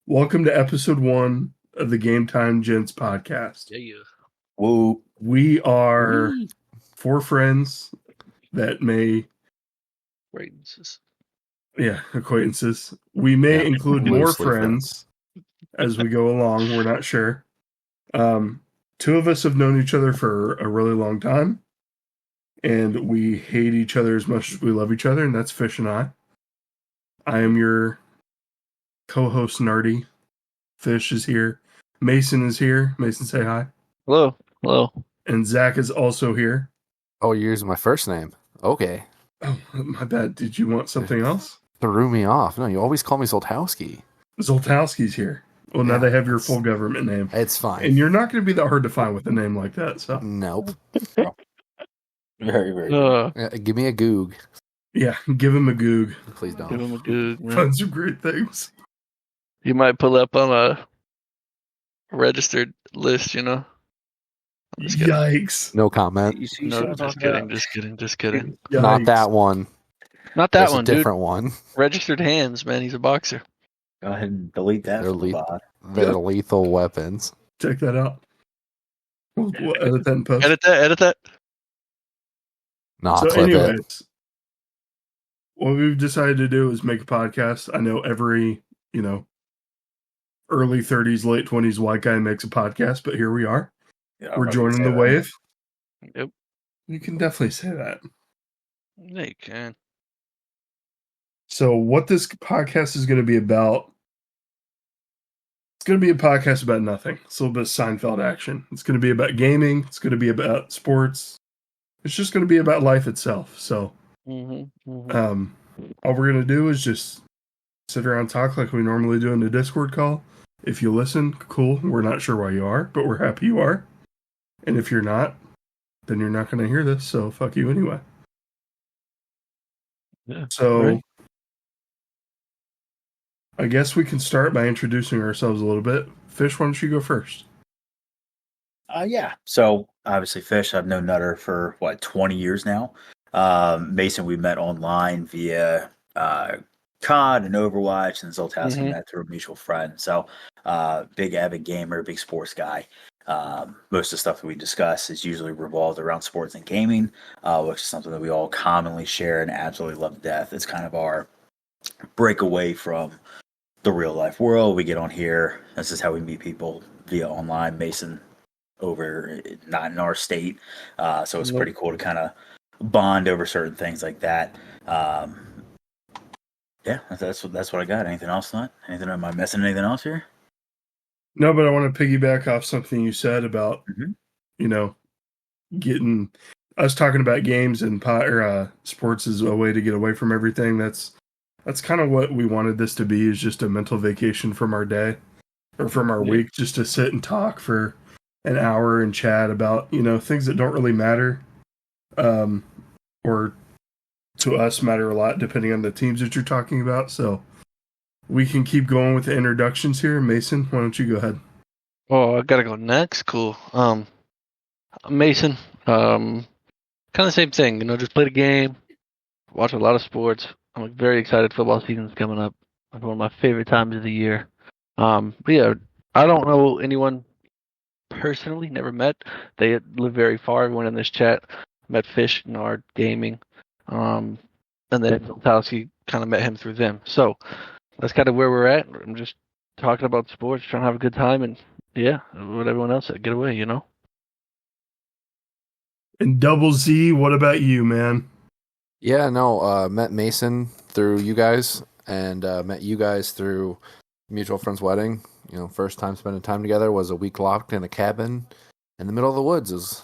Welcome to episode 1 of the Game Time Gents podcast. Yeah. Whoa. We are 4 friends that may, acquaintances. We may include more friends as we go along. We're not sure. 2 of us have known each other for a really long time, and we hate each other as much as we love each other, and that's Fish and I. I am your co-host, Nardi. Fish is here. Mason is here. Mason, say hi. Hello. And Zach is also here. Oh, you're using my first name. Okay. Oh, my bad. Did you want something else? Threw me off. No, you always call me Zoltowski. Zoltowski's here. Well, now they have your full government name. It's fine. And you're not going to be that hard to find with a name like that, so. Nope. Very, very. Give me a goog. Yeah, give him a goog. Please don't. Give him a goog, man. Find some great things. You might pull up on a registered list, I'm just kidding. Yikes. No comment. No, just kidding. Yikes. Not that one. Not that There's one, a dude. different one. Registered hands, man. He's a boxer. Go ahead and delete that. They're lethal weapons. Check that out. We'll edit that in post. Edit that. Nah, So clip it. anyways, what we've decided to do is make a podcast. I know every, early 30s, late 20s white guy makes a podcast, but here we are. Yeah, We're joining the wave. Yep. You can definitely say that. Yeah, you can. So what this podcast is going to be about, it's going to be a podcast about nothing. It's a little bit of Seinfeld action. It's going to be about gaming. It's going to be about sports. It's just going to be about life itself. So all we're going to do is just sit around and talk like we normally do in the Discord call. If you listen, cool. We're not sure why you are, but we're happy you are. And if you're not, then you're not going to hear this. So fuck you anyway. Yeah. So right. I guess we can start by introducing ourselves a little bit. Fish, why don't you go first? Yeah. So obviously, Fish, I've known Nutter for 20 years now. Mason, we met online via COD and Overwatch, and Zoltowski met through a mutual friend. So big avid gamer, big sports guy. Most of the stuff that we discuss is usually revolved around sports and gaming, which is something that we all commonly share and absolutely love to death. It's kind of our break away from the real life world. We get on here. This is how we meet people via online. Mason over not in our state, so it's pretty cool to kind of bond over certain things like that. Yeah, that's what I got. Anything else? Anything? Am I missing anything else here? No, but I want to piggyback off something you said about, getting us talking about games and sports is a way to get away from everything. That's kind of what we wanted this to be, is just a mental vacation from our day or from our week, just to sit and talk for an hour and chat about, things that don't really matter, or to us matter a lot depending on the teams that you're talking about. So we can keep going with the introductions here. Mason, why don't you go ahead? Oh, I gotta go next. Cool. Mason. Kind of the same thing. Just play the game, watch a lot of sports. I'm very excited. Football season's coming up. It's one of my favorite times of the year. But yeah, I don't know anyone personally. Never met. They live very far. Everyone in this chat met Fish, Nard, Gaming, and then Zoltowski kind of met him through them. So that's kind of where we're at. I'm just talking about sports, trying to have a good time, and yeah, what everyone else said, get away, And Double Z, what about you, man? Yeah, no, met Mason through you guys, and met you guys through mutual friend's wedding. First time spending time together was a week locked in a cabin in the middle of the woods. It was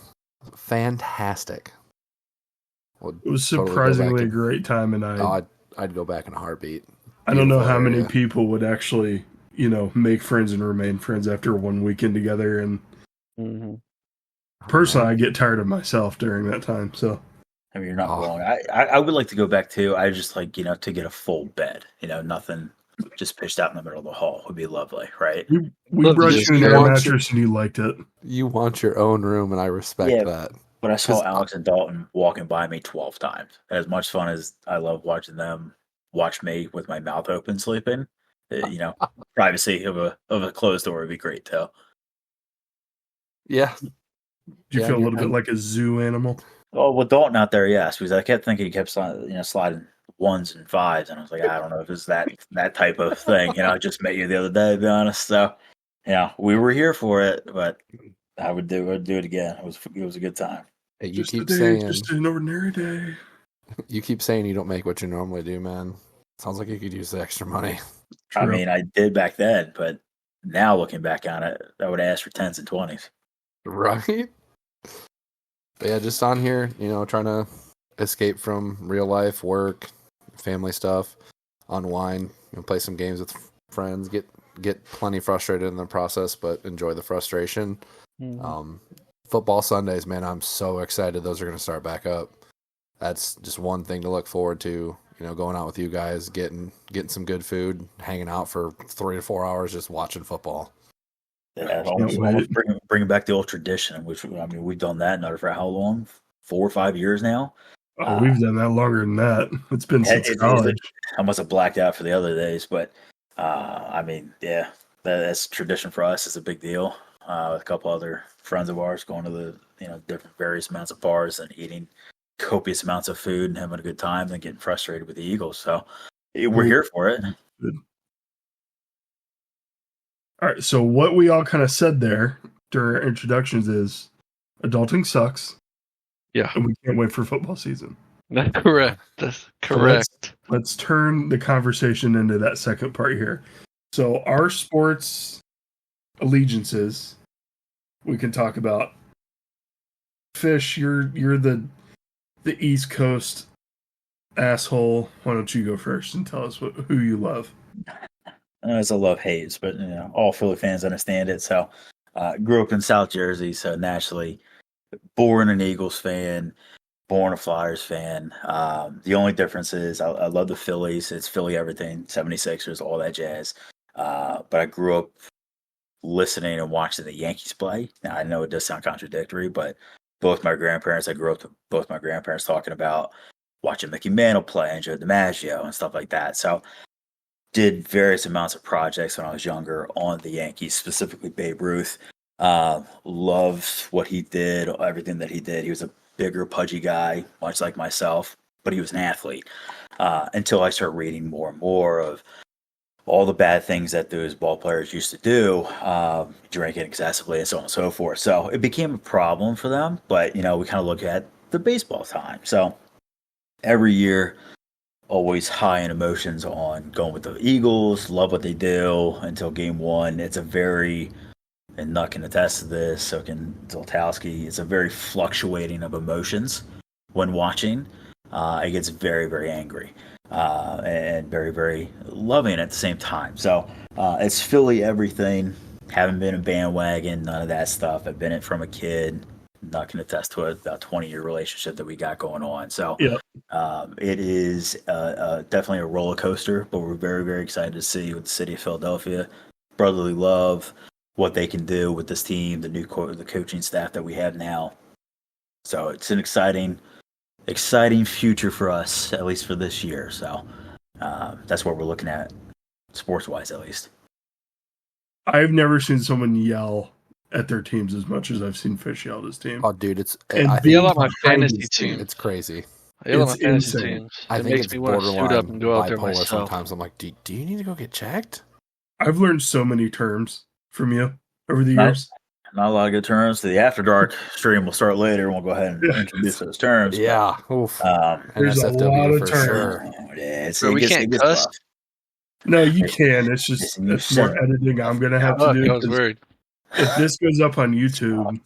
fantastic. It was surprisingly a great time, and I'd go back in a heartbeat. I don't know how many people would actually, make friends and remain friends after one weekend together. And personally, I get tired of myself during that time. So, I mean, you're not wrong. I would like to go back too. I just like, to get a full bed, nothing just pitched out in the middle of the hall would be lovely, right? We brought you an air mattress and you liked it. You want your own room, and I respect that. But I saw Alex and Dalton walking by me 12 times. And as much fun as I love watching them watch me with my mouth open sleeping, Privacy of a closed door would be great too. Yeah. Do you Yeah, feel a yeah. little bit like a zoo animal? Oh, with Dalton out there, yes, because I kept thinking he kept sliding ones and fives, and I was like, I don't know if it's that type of thing. I just met you the other day, to be honest. So, we were here for it, but I would do it again. It was a good time. Hey, you Just a keep day, saying just an ordinary day. you keep saying you don't make what you normally do, man. Sounds like you could use the extra money. I True. mean, I did back then, but now looking back on it, I would ask for 10s and 20s. Right? But yeah, just on here, trying to escape from real life, work, family stuff, unwind, play some games with friends, get plenty frustrated in the process, but enjoy the frustration. Football Sundays, man, I'm so excited those are going to start back up. That's just one thing to look forward to. Going out with you guys, getting some good food, hanging out for 3 to 4 hours, just watching football. Yeah, almost bringing back the old tradition, which we've done that now for how long? 4 or 5 years now. Oh, we've done that longer than that. It's been since college. I must have blacked out for the other days, but that's tradition for us. It's a big deal. With a couple other friends of ours going to the different various amounts of bars and eating copious amounts of food and having a good time and getting frustrated with the Eagles. So we're here for it. Good. All right. So what we all kind of said there during our introductions is adulting sucks. Yeah. And we can't wait for football season. That's correct. That's correct. So let's turn the conversation into that second part here. So our sports allegiances, we can talk about. Fish, you're the East Coast asshole. Why don't you go first and tell us who you love? It's a love-hate, but all Philly fans understand it. So, grew up in South Jersey, so naturally, born an Eagles fan, born a Flyers fan. The only difference is I love the Phillies. It's Philly everything, 76ers, all that jazz. But I grew up listening and watching the Yankees play. Now, I know it does sound contradictory, but both my grandparents, I grew up with both my grandparents talking about watching Mickey Mantle play and Joe DiMaggio and stuff like that. So did various amounts of projects when I was younger on the Yankees, specifically Babe Ruth. Loved what he did, everything that he did. He was a bigger, pudgy guy, much like myself, but he was an athlete. Until I started reading more and more of all the bad things that those ball players used to do, drinking excessively and so on and so forth. So it became a problem for them, but, we kind of look at the baseball time. So every year, always high in emotions on going with the Eagles, love what they do until game one. It's a very, and Nutt can attest to this, so can Zoltowski, it's a very fluctuating of emotions when watching. It gets very, very angry. And very, very loving at the same time. So it's Philly everything. Haven't been a bandwagon, none of that stuff. I've been it from a kid. Not going to attest to a 20-year relationship that we got going on. So it is definitely a roller coaster, but we're very, very excited to see with the city of Philadelphia, brotherly love, what they can do with this team, the coaching staff that we have now. So it's an exciting future for us, at least for this year. So that's what we're looking at, sports-wise at least. I've never seen someone yell at their teams as much as I've seen Fish yell at his team. Oh, dude, I yell at my fantasy team. It's crazy. I yell at my fantasy teams. I think makes me want to suit up and go out there myself. Sometimes I'm like, do you need to go get checked? I've learned so many terms from you over the years. Not a lot of good terms. The After Dark stream will start later, and we'll go ahead and introduce those terms. Yeah. There's a lot of terms. Sure. Yeah, we can't cuss. Rough. No, you can. It's just it's more editing I'm going to have to do. I was worried. If this goes up on YouTube,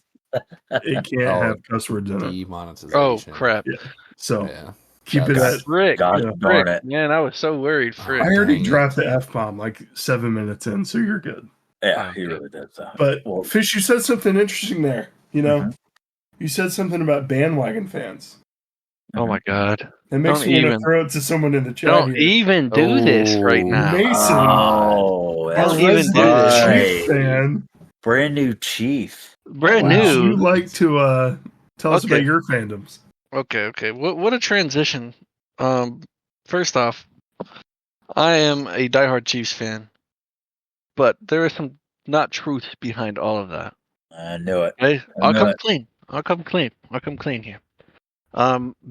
it can't have cuss words in it. Demonetization. Oh, crap. Yeah. So keep it at Frick. Darn it. Man, I was so worried. Frick. I already dropped the F-bomb like 7 minutes in, so you're good. Yeah, he really did. So. But, Fish, you said something interesting there. You said something about bandwagon fans. Oh, my God. It makes me want to throw it to someone in the chat. Don't even do this right now. Mason. Don't even do this. Chief fan. Brand new Chief. Brand new. You'd like to tell us about your fandoms. Okay. What a transition. First off, I am a diehard Chiefs fan. but there is some not truth behind all of that. I knew it. Okay? I I'll know come it. clean. I'll come clean here.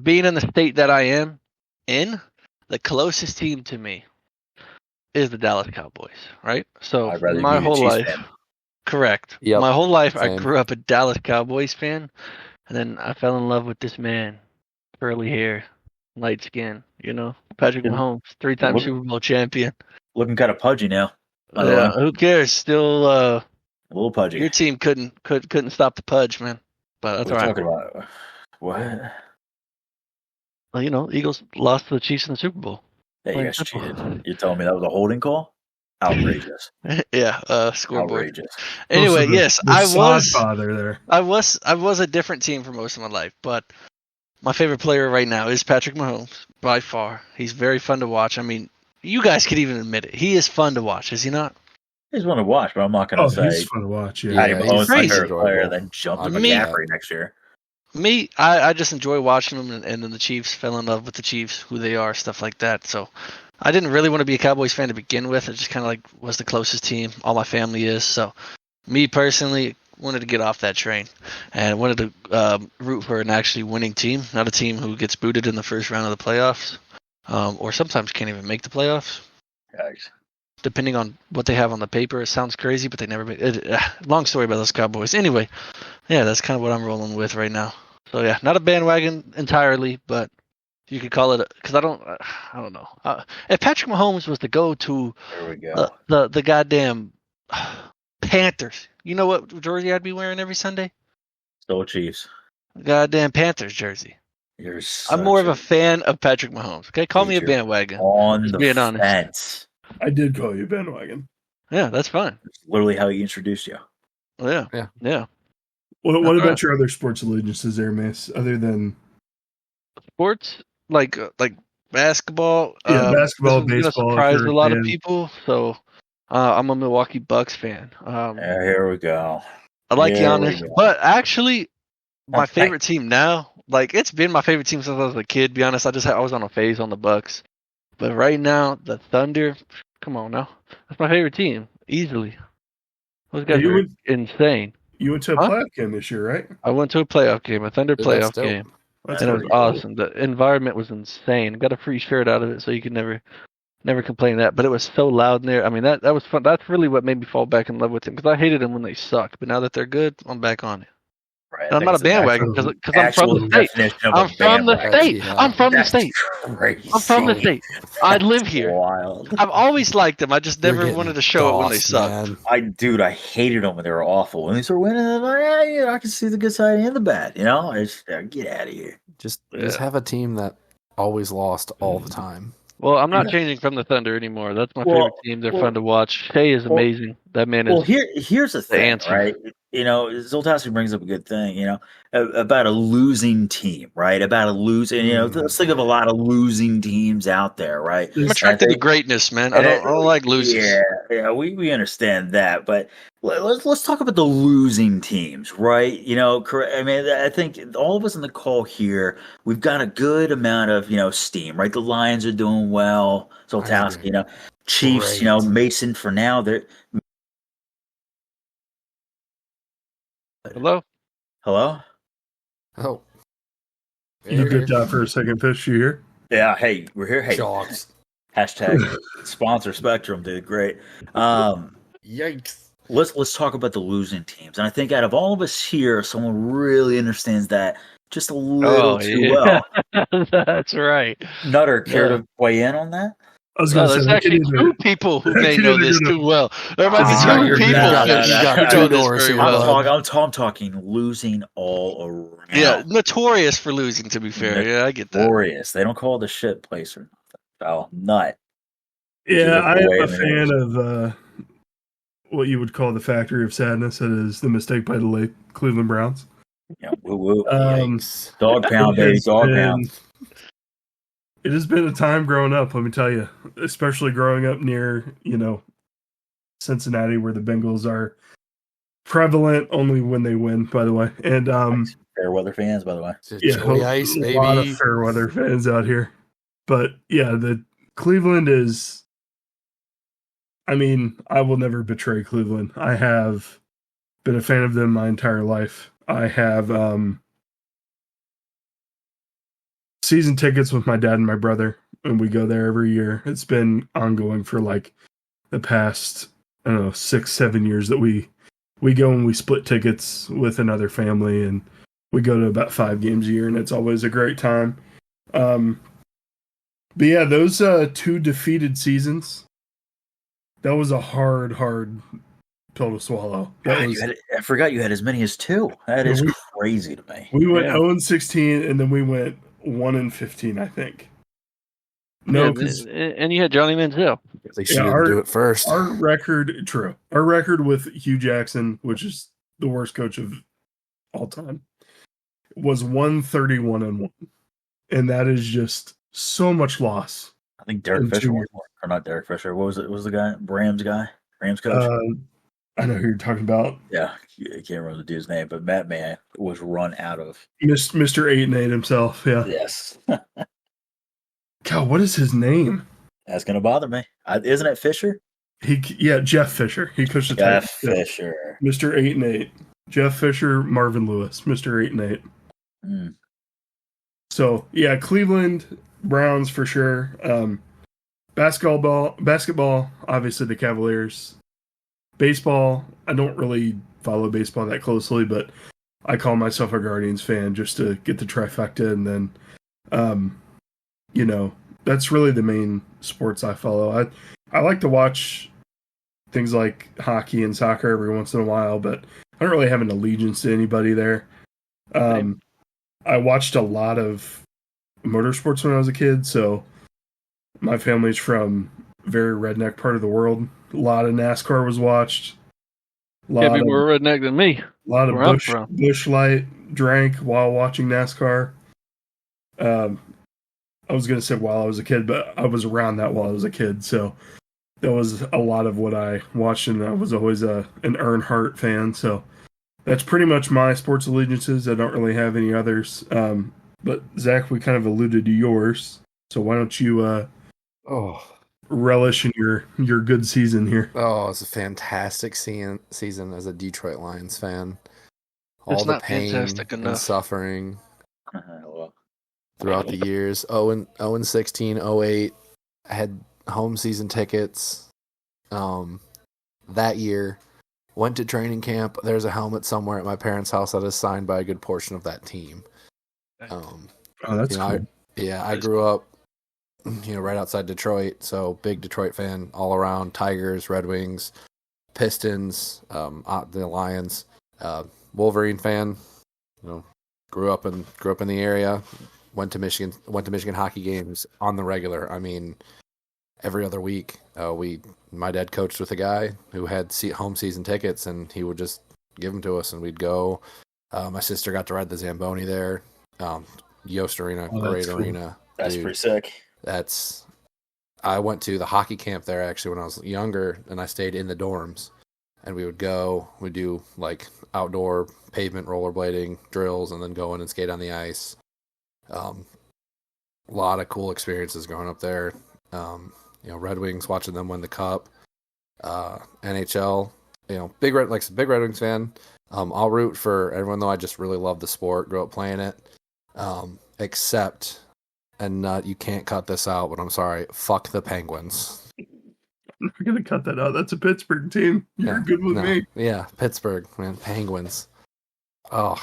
Being in the state that I am in, the closest team to me is the Dallas Cowboys, right? So I'd rather my be a whole Chiefs life, fan. correct. Yep, My whole life, I same. grew up a Dallas Cowboys fan, and then I fell in love with this man, curly hair, light skin. Patrick Yeah. Mahomes, 3-time Look- Super Bowl champion. Looking kind of pudgy now. By the way, Who cares? Still, a little pudgy. your team couldn't stop the pudge, man. But that's What all are you right. talking about? What? Well, Eagles lost to the Chiefs in the Super Bowl. Yeah, you Plain guys simple. cheated. You're telling me that was a holding call? Outrageous. Yeah, scoreboard. Outrageous. Anyway, Also, the- yes, the I sod was. father there. I was a different team for most of my life, but my favorite player right now is Patrick Mahomes by far. He's very fun to watch. I mean, you guys could even admit it. He is fun to watch, is he not? He's one to watch, but I'm not going Oh, to he's say fun to watch. Yeah. Patty Yeah, Mahomes is my crazy. favorite player, Enjoyable. then jumped to I mean- McCaffrey next year. Me, I just enjoy watching them, and then the Chiefs fell in love with the Chiefs, who they are, stuff like that. So I didn't really want to be a Cowboys fan to begin with. It just kind of like was the closest team. All my family is. So me personally wanted to get off that train and wanted to root for an actually winning team, not a team who gets booted in the first round of the playoffs, or sometimes can't even make the playoffs. Yikes. Depending on what they have on the paper, it sounds crazy, but they never made it. Long story about those Cowboys. Anyway, yeah, that's kind of what I'm rolling with right now. So yeah, not a bandwagon entirely, but you could call it because I don't know. If Patrick Mahomes was to go to There we go. the goddamn Panthers, you know what jersey I'd be wearing every Sunday? Still Chiefs. Goddamn Panthers jersey. You're I'm more of a fan of Patrick Mahomes. Okay, call me a Dude, bandwagon. on Just the being honest. fence. I did call you bandwagon. Yeah, that's fine. It's literally how he introduced you. Yeah. What That's about right. your other sports allegiances there, Mace? Other than Sports like basketball. Yeah, basketball, this is gonna baseball, if surprise you're a a lot of fan. people. So I'm a Milwaukee Bucks fan. Here we go. I like There we Giannis, go. but actually, my Okay. favorite team now, like it's been my favorite team since I was a kid. To be honest, I was on a phase on the Bucks, but right now the Thunder. Come on now, that's my favorite team easily. Those guys You are would- insane. you went to a Huh? playoff game this year, right? I went to a playoff game, a Thunder Dude, that's playoff dope. game. That's And it was pretty cool. awesome. The environment was insane. Got a free shirt out of it, so you could never complain that. But it was so loud in there. I mean, that was fun. That's really what made me fall back in love with them because I hated them when they sucked. But now that they're good, I'm back on it. Right, And I'm not a bandwagon because I'm from the state. I'm from the state. Yeah. I'm from the state. Crazy. I'm from the state. I live here. Wild. I've always liked them. I just You're never getting wanted to show it when they dossed, sucked. man. I hated them when they were awful. When they started winning, I'm like, yeah, I can see the good side and the bad. You know, get out of here. Just Yeah. have a team that always lost all the time. Well, I'm not Yeah. changing from the Thunder anymore. That's my Well, favorite team. They're well- fun to watch. Shea is well- amazing. That man Well, is. here's the thing, answer. right? You know, Zoltowski brings up a good thing. You know, about a losing team, right? About a losing. You know, let's think of a lot of losing teams out there, right? I'm This- attracted to think- greatness, man. I don't like losers. Yeah, we understand that, but let's talk about the losing teams, right? You know, I mean, I think all of us in the call here, we've got a good amount of steam, right? The Lions are doing well, Zoltowski, agree. Chiefs, Great. Mason for now. They're Hello? hello. Oh. You dipped out for a second, Fish. You here? Yeah, hey, we're here. Hey, Jogs. hashtag sponsor Spectrum did great. Yikes. Let's talk about the losing teams, and I think out of all of us here, someone really understands that just a little too well. That's right. Nutter, care Yeah. to weigh in on that? I was No, going to there's say, we actually could two either- people who I may could know either this do the- too well. There might Ah, be you're two people not- Fish, you got who two know this doors very here, well. bud. I'm talking losing all around. Yeah, notorious for losing, to be fair. Yeah, I get that. Glorious. They don't call it the shit place or nothing. Oh, nut. Yeah, I Away am a in the fan of what you would call the factory of sadness. That is the mistake by the late Cleveland Browns. Yeah, woo woo. Yikes. Dog pound, It baby. has Dog been- pound. It has been a time growing up, let me tell you, especially growing up near, Cincinnati, where the Bengals are prevalent only when they win, by the way. And Fair weather fans, by the way. yeah, Chili ice, a lot of baby. fair weather fans out here. But yeah, the Cleveland is I mean, I will never betray Cleveland. I have been a fan of them my entire life. I have season tickets with my dad and my brother, and we go there every year. It's been ongoing for like the past, I don't know, 6-7 years that we go and we split tickets with another family, and we go to about 5 games a year, and it's always a great time. But yeah, those 2 defeated seasons, that was a hard pill to swallow. God, I forgot you had as many as 2. That is crazy to me. We went 0-16, and then we went 1-15, I think. No, and you had Johnny Manziel. They should do it first. Our record with Hugh Jackson, which is the worst coach of all time, was 131-1, and that is just so much loss. I think Derek Fisher was, or not Derek Fisher. What was it? What was the guy? Rams coach. I know who you're talking about. Yeah, I can't remember the dude's name, but Matt Man was run out of Mr. 8-8 himself. Yeah. Yes. God, what is his name? That's gonna bother me. Isn't it Fisher? Jeff Fisher. He coached the Jeff Fisher. Mr. 8-8. Jeff Fisher, Marvin Lewis, Mr. 8-8. Mm. So yeah, Cleveland Browns for sure. Basketball, obviously the Cavaliers. Baseball, I don't really follow baseball that closely, but I call myself a Guardians fan just to get the trifecta, and then, that's really the main sports I follow. I like to watch things like hockey and soccer every once in a while, but I don't really have an allegiance to anybody there. I watched a lot of motorsports when I was a kid, so my family's from very redneck part of the world. A lot of NASCAR was watched. Can't be more redneck than me. A lot of Busch Light drank while watching NASCAR. I was going to say while I was a kid, but I was around that while I was a kid, so that was a lot of what I watched, and I was always an Earnhardt fan, so that's pretty much my sports allegiances. I don't really have any others. But Zach, we kind of alluded to yours, so why don't you relish in your good season here? Oh, it's a fantastic season as a Detroit Lions fan. All it's the not pain fantastic enough. and suffering throughout the years. 0-16, 0-8. I had home season tickets. That year, went to training camp. There's a helmet somewhere at my parents' house that is signed by a good portion of that team. That's cool. I grew up, right outside Detroit, so big Detroit fan all around. Tigers, Red Wings, Pistons, the Lions, Wolverine fan. Grew up in the area. Went to Michigan hockey games on the regular. I mean, every other week. My dad coached with a guy who had home season tickets, and he would just give them to us, and we'd go. My sister got to ride the Zamboni there. Yost Arena, great arena. That's pretty sick. I went to the hockey camp there actually when I was younger, and I stayed in the dorms. And we'd do like outdoor pavement rollerblading drills, and then go in and skate on the ice. A lot of cool experiences growing up there. Red Wings, watching them win the cup. NHL, big Red Wings fan. I'll root for everyone, though. I just really love the sport. Grew up playing it. Except, and you can't cut this out, but I'm sorry. Fuck the Penguins. I'm not gonna cut that out. That's a Pittsburgh team. You're good with me. Yeah, Pittsburgh, man. Penguins. Oh,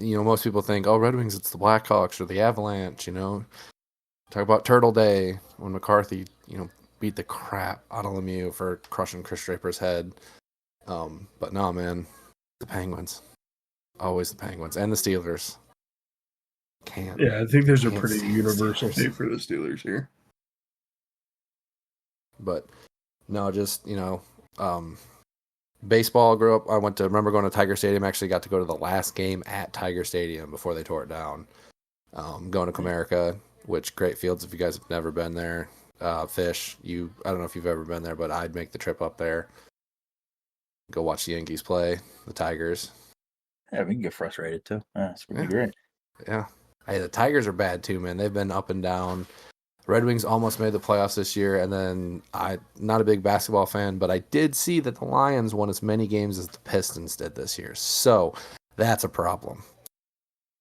most people think, Red Wings, it's the Blackhawks or the Avalanche. Talk about Turtle Day when McCarthy, beat the crap out of Lemieux for crushing Chris Draper's head. But no, man, the Penguins. Always the Penguins and the Steelers. I think there's a pretty universal hate for the Steelers here. But no, just baseball. Grew up. I remember going to Tiger Stadium. Actually, got to go to the last game at Tiger Stadium before they tore it down. Going to Comerica, which great fields if you guys have never been there. Fish, I don't know if you've ever been there, but I'd make the trip up there. Go watch the Yankees play the Tigers. Yeah, we can get frustrated too. It's pretty great. Yeah. Hey, the Tigers are bad too, man. They've been up and down. Red Wings almost made the playoffs this year, and then I'm not a big basketball fan, but I did see that the Lions won as many games as the Pistons did this year. So that's a problem.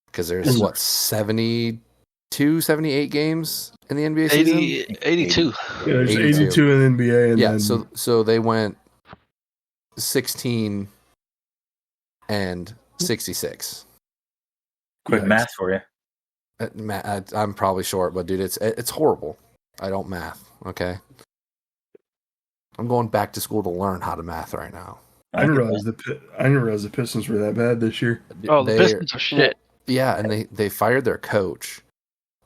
Because there's, 72, 78 games in the NBA season? 82. Yeah, there's 82. 82 in the NBA. And Yeah, then, so they went 16 and 66. Quick Yikes. math for you. I'm probably short, but dude, it's horrible. I don't math, okay? I'm going back to school to learn how to math right now. I didn't realize the Pistons were that bad this year. Oh, the Pistons are shit. Yeah, and they fired their coach,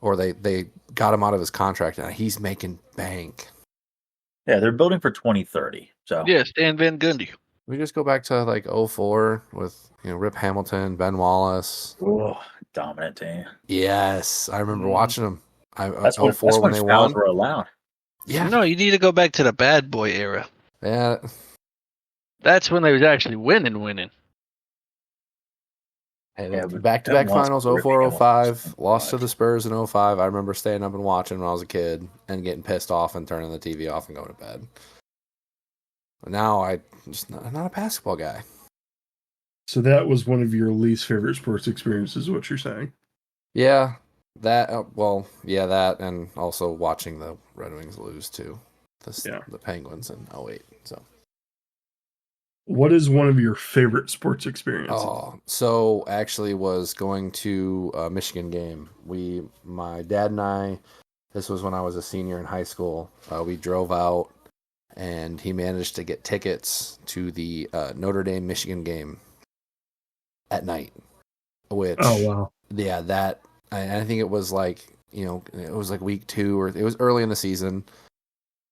or they got him out of his contract, and he's making bank. Yeah, they're building for 2030. So Yeah, Stan Van Gundy. We just go back to like 04 with Rip Hamilton, Ben Wallace. oh, dominant team. Yes, I remember watching them. That's 04 when they fouls won. were allowed. Yeah, No, you need to go back to the bad boy era. yeah. That's when they was actually winning. Hey, Yeah, but back-to-back Ben Wallace finals, was 04, 05, ridiculous. lost to the Spurs in 05. I remember staying up and watching when I was a kid and getting pissed off and turning the TV off and going to bed. But now I'm not a basketball guy. So that was one of your least favorite sports experiences, is what you're saying. Yeah, that, that, and also watching the Red Wings lose to the Penguins in 08. So. What is one of your favorite sports experiences? Oh, so actually was going to a Michigan game. My dad and I, this was when I was a senior in high school. We drove out, and he managed to get tickets to the Notre Dame Michigan game at night. Which, Oh wow! yeah, that I think it was like it was like week 2 or it was early in the season.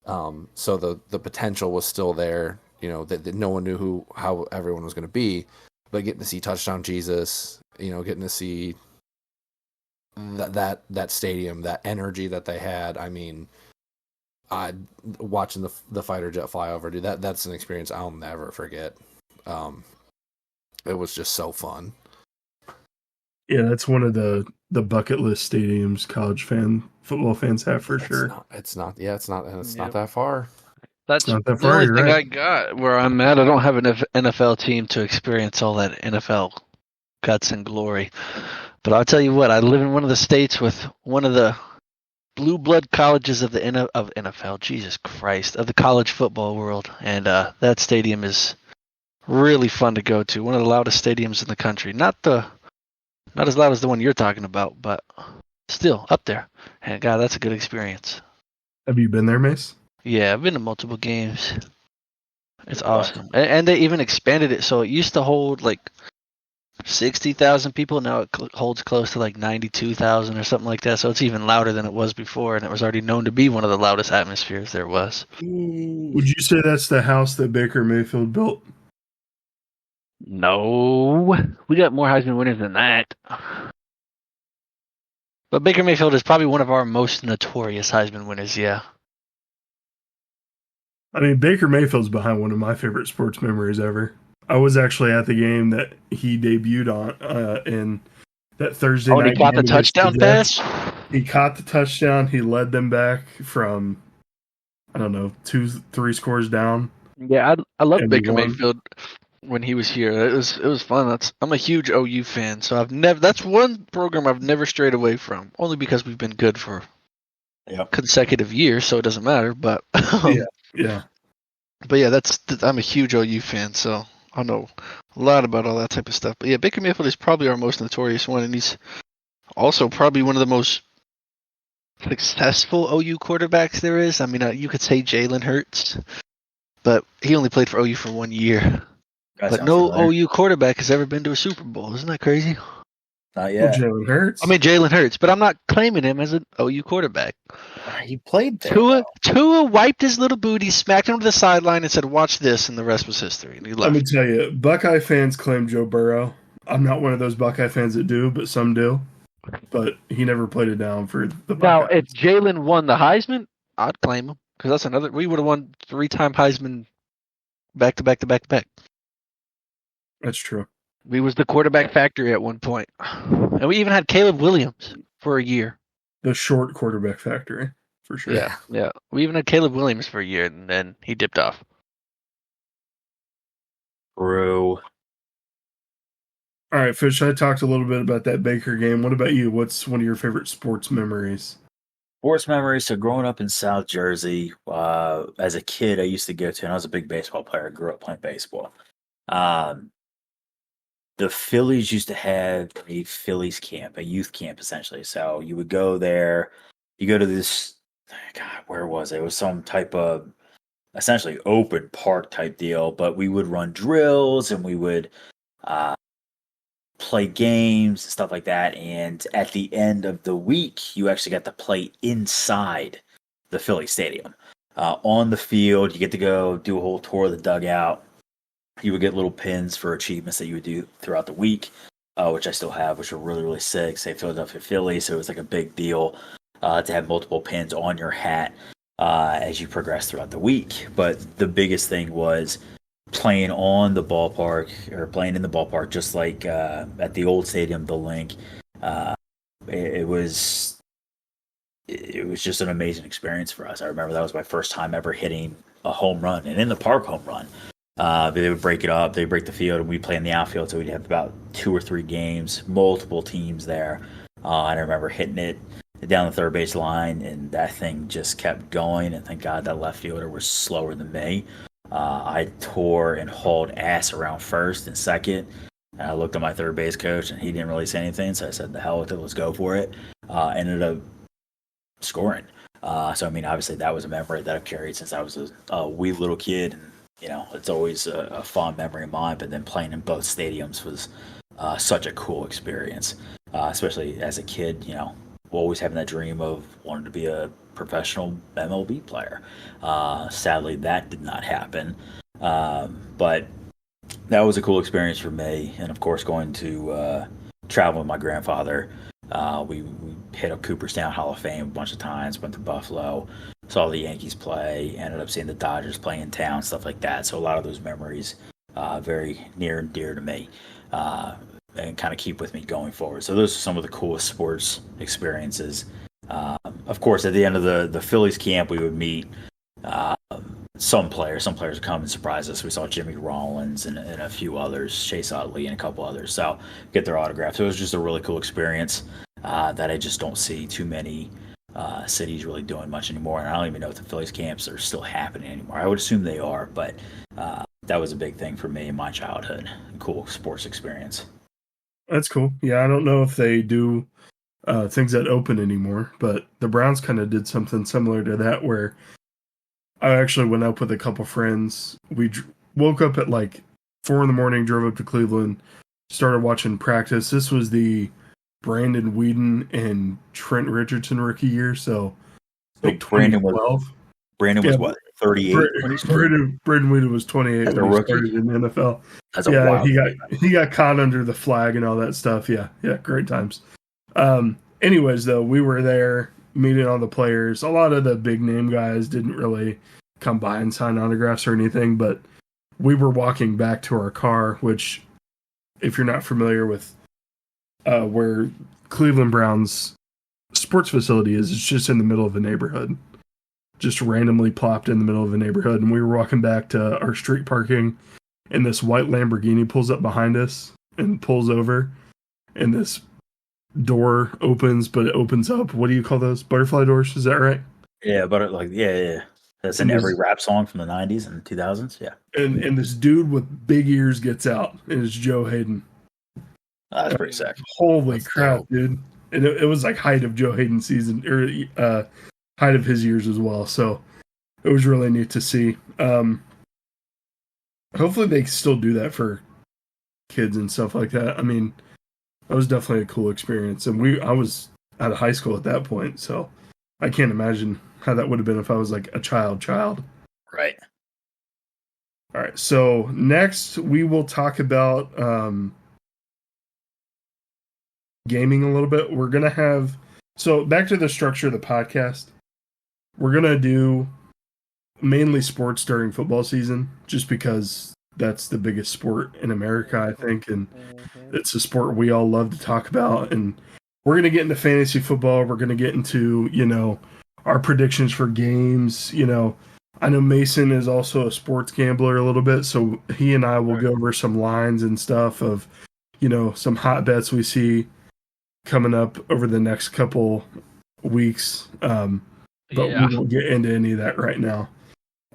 So the potential was still there. That no one knew how everyone was going to be, but getting to see Touchdown Jesus, getting to see that stadium, that energy that they had. I mean, watching the fighter jet fly over, dude, that's an experience I'll never forget. It was just so fun. Yeah, that's one of the bucket list stadiums football fans have for sure. It's not that far. That's not that the far, only you're thing right. I got where I'm at. I don't have an NFL team to experience all that NFL guts and glory. But I'll tell you what, I live in one of the states with one of the blue blood colleges of the NFL. Jesus Christ, of the college football world, and that stadium is really fun to go to. One of the loudest stadiums in the country. Not as loud as the one you're talking about, but still up there. And God, that's a good experience. Have you been there, Mace? Yeah, I've been to multiple games. It's awesome. And they even expanded it. So it used to hold like 60,000 people. Now it holds close to like 92,000 or something like that. So it's even louder than it was before. And it was already known to be one of the loudest atmospheres there was. Would you say that's the house that Baker Mayfield built? No. We got more Heisman winners than that. But Baker Mayfield is probably one of our most notorious Heisman winners, yeah. I mean, Baker Mayfield's behind one of my favorite sports memories ever. I was actually at the game that he debuted on in that Thursday night. Oh, he caught the game touchdown against the pass? Jets. He caught the touchdown. He led them back from, 2-3 scores down. Yeah, I love And Baker he won. Mayfield when he was here. It was fun. I'm a huge OU fan, so that's one program I've never strayed away from. Only because we've been good for consecutive years, so it doesn't matter. But Yeah. But yeah, I'm a huge OU fan, so I know a lot about all that type of stuff. But yeah, Baker Mayfield is probably our most notorious one, and he's also probably one of the most successful OU quarterbacks there is. I mean, you could say Jalen Hurts, but he only played for OU for 1 year. But no OU quarterback has ever been to a Super Bowl. Isn't that crazy? Not Well, yet. Jalen Hurts. I mean, Jalen Hurts, but I'm not claiming him as an OU quarterback. He played there. Tua wiped his little booty, smacked him to the sideline, and said, "Watch this," and the rest was history. And he Let me left. tell you, Buckeye fans claim Joe Burrow. I'm not one of those Buckeye fans that do, but some do. But he never played it down for the Now, Buckeyes. if Jalen won the Heisman, I'd claim him because that's another. We would have won 3-time Heisman back to back to back to back. That's true. We was the quarterback factory at one point, and we even had Caleb Williams for a year. The short quarterback factory. for sure. Yeah. We even had Caleb Williams for a year, and then he dipped off. True. All right, Fish, I talked a little bit about that Baker game. What about you? What's one of your favorite sports memories? Sports memories. So growing up in South Jersey, as a kid, I used to go to, and I was a big baseball player. I grew up playing baseball. The Phillies used to have a Phillies camp, a youth camp, essentially. So you would go there. You go to this, God, where was it? It was some type of essentially open park type deal, but we would run drills and we would play games and stuff like that. And at the end of the week, you actually got to play inside the Philly Stadium. On the field, you get to go do a whole tour of the dugout. You would get little pins for achievements that you would do throughout the week, which I still have, which are really, really sick. Say Philadelphia Phillies, so it was like a big deal to have multiple pins on your hat as you progress throughout the week. But the biggest thing was playing on the ballpark, or playing in the ballpark, just like at the old stadium, the Link. It was just an amazing experience for us. I remember that was my first time ever hitting a home run, and in the park home run. They would break it up. They'd break the field, and we'd play in the outfield. So we'd have about 2 or 3 games, multiple teams there. And I remember hitting it down the third base line, and that thing just kept going. And thank God that left fielder was slower than me. I tore and hauled ass around first and second. And I looked at my third base coach, and he didn't really say anything. So I said, "The hell with it, let's go for it." Ended up scoring. So I mean, obviously that was a memory that I've carried since I was a wee little kid. And, you know, it's always a fond memory of mine, but then playing in both stadiums was such a cool experience, especially as a kid, you know, always having that dream of wanting to be a professional MLB player. Sadly, that did not happen, but that was a cool experience for me. And, of course, going to travel with my grandfather. We hit up Cooperstown Hall of Fame a bunch of times, went to Buffalo, saw the Yankees play, ended up seeing the Dodgers play in town, stuff like that. So a lot of those memories very near and dear to me, and kind of keep with me going forward. So those are some of the coolest sports experiences. Of course, at the end of the Phillies camp, we would meet some players. Some players would come and surprise us. We saw Jimmy Rollins and a few others, Chase Utley and a couple others. So get their autographs. So it was just a really cool experience that I just don't see too many cities really doing much anymore. And I don't even know if the Phillies camps are still happening anymore. I would assume they are, but that was a big thing for me in my childhood. Cool sports experience. That's cool. Yeah, I don't know if they do things that open anymore, but the Browns kind of did something similar to that, where I actually went up with a couple friends. We woke up at like 4 a.m, drove up to Cleveland, started watching practice. This was the Brandon Weeden and Trent Richardson rookie year, so like Brandon 2012. Was what, 38? Brandon Weeden was 28 when he started in the NFL. That's a wild he got caught under the flag and all that stuff. Yeah, great times. Anyways, though, we were there meeting all the players. A lot of the big name guys didn't really come by and sign autographs or anything, but we were walking back to our car, which, if you're not familiar with where Cleveland Browns sports facility is, it's just in the middle of a neighborhood. Just randomly plopped in the middle of a neighborhood. And we were walking back to our street parking, and this white Lamborghini pulls up behind us and pulls over, and this door opens, but it opens up. What do you call those? Butterfly doors? Is that right? Yeah, but yeah. That's in every rap song from the 90s and 2000s. Yeah. And this dude with big ears gets out, and it's Joe Hayden. That's pretty sick. Holy crap, dude. And it was like height of Joe Hayden season, or height of his years as well. So it was really neat to see. Hopefully they still do that for kids and stuff like that. I mean, that was definitely a cool experience. And I was out of high school at that point, so I can't imagine how that would have been if I was like a child. Right. All right. So next we will talk about gaming a little bit. We're going to have, so back to the structure of the podcast. We're going to do mainly sports during football season, just because that's the biggest sport in America, I think. And it's a sport we all love to talk about. And we're going to get into fantasy football. We're going to get into, our predictions for games. I know Mason is also a sports gambler a little bit, so he and I will go over some lines and stuff of, some hot bets we see coming up over the next couple weeks. But we won't get into any of that right now.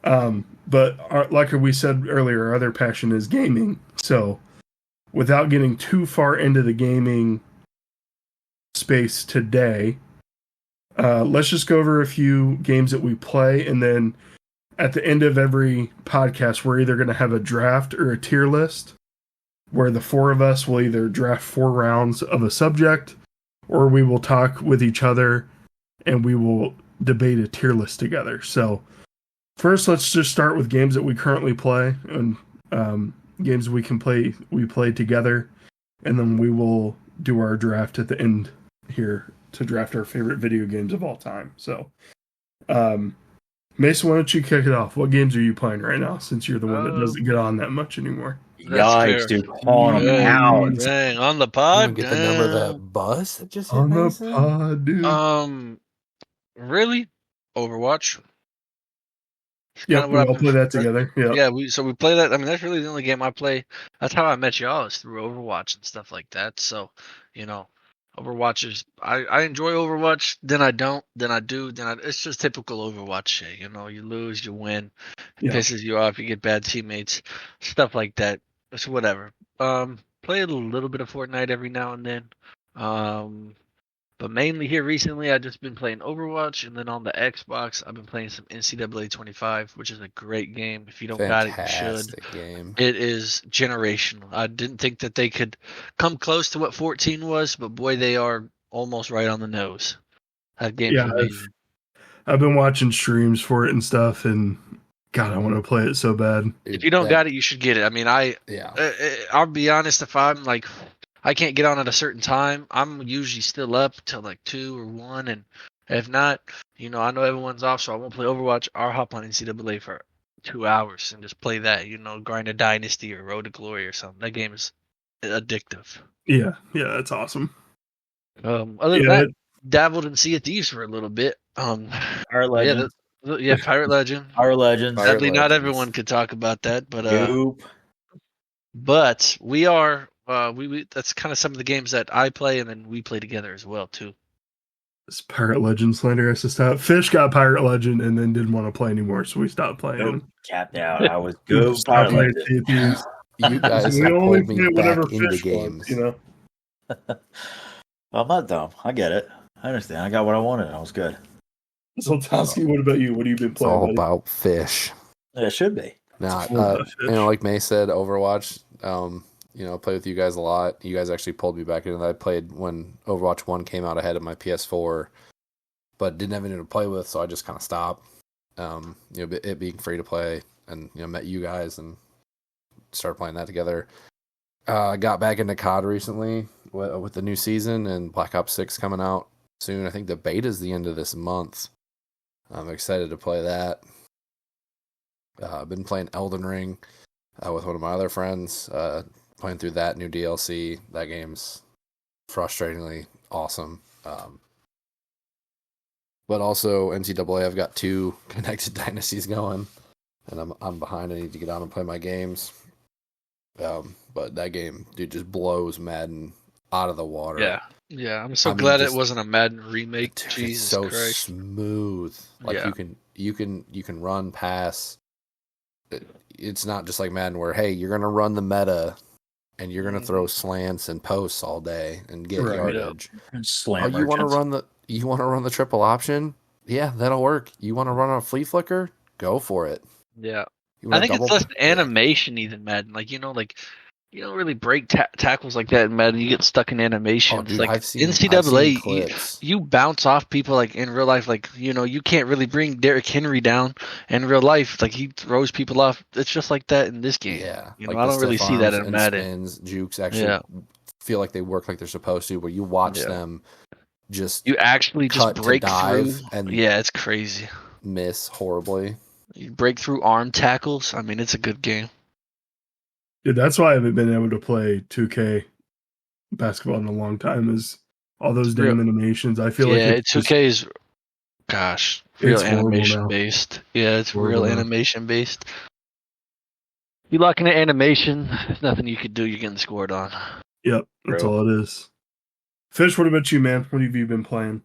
But like we said earlier, our other passion is gaming. So without getting too far into the gaming space today, let's just go over a few games that we play, and then at the end of every podcast, we're either going to have a draft or a tier list where the four of us will either draft 4 rounds of a subject, or we will talk with each other and we will debate a tier list together. So first, let's just start with games that we currently play and games we play together, and then we will do our draft at the end here to draft our favorite video games of all time. So, Mason, why don't you kick it off? What games are you playing right now, since you're the one that doesn't get on that much anymore? Yikes, dude. Calling them out. Dang, on the pod? Get the number of that bus that just hit On the Mason? pod, dude. Really? Overwatch? Yeah, we all play that together. Yeah, we play that. I mean, that's really the only game I play. That's how I met y'all, is through Overwatch and stuff like that. So, Overwatch is. I enjoy Overwatch. Then I don't. Then I do. It's just typical Overwatch shit. You lose, you win. It pisses you off. You get bad teammates, stuff like that. It's whatever. Play a little bit of Fortnite every now and then. But mainly here recently, I've just been playing Overwatch, and then on the Xbox, I've been playing some NCAA 25, which is a great game. If you don't got it, you should. Game. It is generational. I didn't think that they could come close to what 14 was, but boy, they are almost right on the nose. That game's amazing. I've been watching streams for it and stuff, and God, I want to play it so bad. If you don't got it, you should get it. I mean, I'll be honest, if I'm like, I can't get on at a certain time, I'm usually still up till like 2 or 1, and if not, I know everyone's off, so I won't play Overwatch. I'll hop on NCAA for 2 hours and just play that, grind a Dynasty or Road to Glory or something. That game is addictive. Yeah, that's awesome. Other than that, dabbled in Sea of Thieves for a little bit. Pirate Legends. Pirate Legend. Pirate Legends. Sadly, not everyone could talk about that, but we are. We that's kind of some of the games that I play, and then we play together as well too. This Pirate Legend slander has to stop. Fish got Pirate Legend and then didn't want to play anymore, so we stopped playing. Nope. Capped out. I was good. Pirate Legend. You guys have pulled me back into games. I'm not dumb. I get it. I understand. I got what I wanted. I was good. Zoltowski, what about you? What have you been It's playing? all about fish. It should be. Like May said, Overwatch. Play with you guys a lot. You guys actually pulled me back into that. I played when Overwatch 1 came out ahead of my PS4, but didn't have anyone to play with, so I just kind of stopped. It being free to play, and met you guys and started playing that together. Got back into COD recently with the new season and Black Ops 6 coming out soon. I think the beta is the end of this month. I'm excited to play that. I've been playing Elden Ring with one of my other friends. Playing through that new DLC. That game's frustratingly awesome. But also NCAA, I've got 2 connected dynasties going, and I'm behind. I need to get on and play my games. But that game, dude, just blows Madden out of the water. Yeah. I'm so glad it wasn't a Madden remake. Dude, Jesus it's so Christ. smooth. Like you can run, pass. It's not just like Madden where, hey, you're gonna run the meta and you're gonna throw slants and posts all day and get yardage. Slam. You want to run the triple option? Yeah, that'll work. You want to run a flea flicker? Go for it. Yeah. I think it's less animation even, Madden. Like, you don't really break tackles like that in Madden. You get stuck in animations. Dude, like I've seen NCAA, you bounce off people like in real life. Like, you can't really bring Derrick Henry down in real life. Like, he throws people off. It's just like that in this game. Yeah. I don't really see that in Madden. Jukes actually feel like they work like they're supposed to, where you watch them just you actually just break through. And it's crazy. Miss horribly. You break through arm tackles. I mean, it's a good game. Dude, that's why I haven't been able to play 2K basketball in a long time, is all those damn animations. I feel like 2K is gosh, real It's horrible animation now. based. Yeah, it's Horrible real now. animation based. You lock into animation, there's nothing you could do. You're getting scored on. Yep, that's True. all it is. Fish, what about you, man? What have you been playing?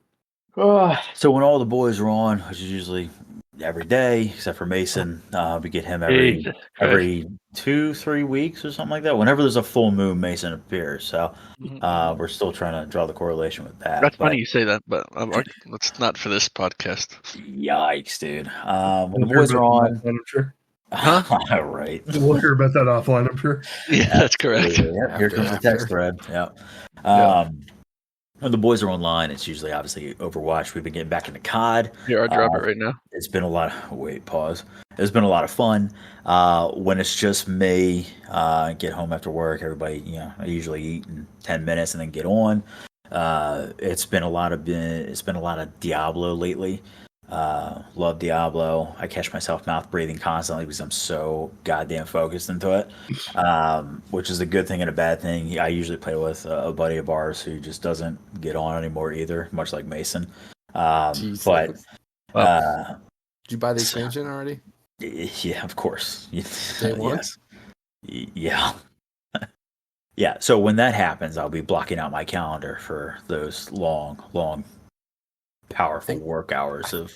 So when all the boys are on, which is usually every day, except for Mason, we get him Jesus Christ. every 2-3 weeks or something like that. Whenever there's a full moon, Mason appears. So we're still trying to draw the correlation with that. That's but funny you say that, but that's not for this podcast. Yikes, dude. When the We'll hear boys are about on, that offline, I'm sure. Huh? right. We'll hear about that offline, I'm sure. Yeah, that's correct. Yeah, here comes the text thread. Yeah. When the boys are online, it's usually obviously Overwatch. We've been getting back into COD. Here, I'll drop it right now. It's been a lot of pause. It's been a lot of fun. When it's just me, get home after work, everybody, I usually eat in 10 minutes and then get on. It's been a lot of Diablo lately. Love Diablo. I catch myself mouth breathing constantly because I'm so goddamn focused into it, which is a good thing and a bad thing. I usually play with a buddy of ours who just doesn't get on anymore either, much like Mason. Jesus. But Did you buy the expansion already? yeah, of course. Day one? Yes. Yeah. Yeah. So when that happens, I'll be blocking out my calendar for those long, powerful work hours of.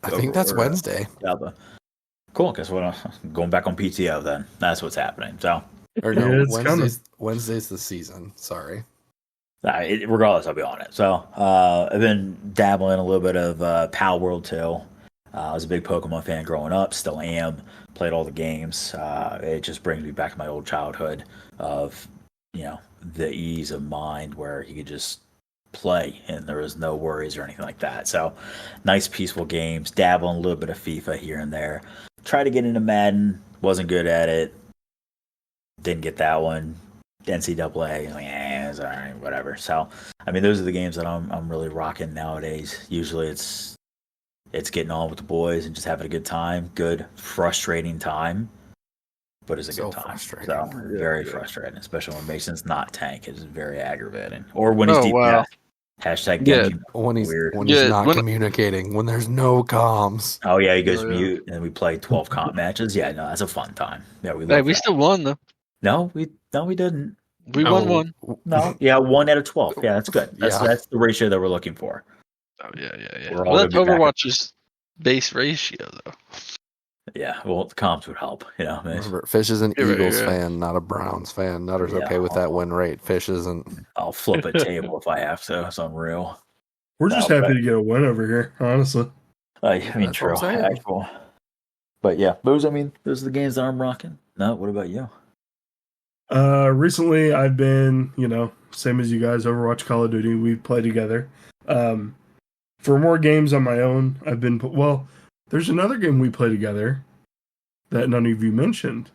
I think that's Wednesday. Diablo. Cool. Guess what? I'm going back on PTO then. That's what's happening. So, Or no, Yeah, it's Wednesday's the season. Sorry. regardless, I'll be on it. So, I've been dabbling a little bit of Pal World 2. I was a big Pokemon fan growing up. Still am. Played all the games. It just brings me back to my old childhood of, the ease of mind where you could just play and there was no worries or anything like that. So nice peaceful games, dabble in a little bit of FIFA here and there. Try to get into Madden, wasn't good at it. Didn't get that one. NCAA, it's all right, whatever. So those are the games that I'm really rocking nowadays. Usually it's getting on with the boys and just having a good time. Good, frustrating time, but it's a So good time. frustrating. So very frustrating, especially when Mason's not tank. It's very aggravating. Or when he's Oh, DPS. wow. Hashtag Yeah. Genji. When he's Weird. not communicating, when there's no comms. Oh yeah, he goes Oh, yeah. mute, and we play 12 comp matches. Yeah, no, that's a fun time. Yeah, we. Hey, love we that. still won though. No, we didn't. We won one. No, yeah, 1 out of 12. Yeah, that's good. Yeah. That's the ratio that we're looking for. Oh yeah. We're all Well, that's gonna be back. Overwatch's base ratio though. Yeah, well, the comps would help. Man. Remember, Fish is an Yeah, right, Eagles yeah. fan, not a Browns fan. Nutter's Yeah. okay with that win rate. Fish isn't. I'll flip a table if I have to. It's unreal. We're just No, happy to get a win over here, honestly. That's what True. I'm saying. Actual. But yeah, those are the games that I'm rocking. No, what about you? Recently I've been, same as you guys, Overwatch, Call of Duty. We've played together. For more games on my own, I've been, there's another game we play together that none of you mentioned.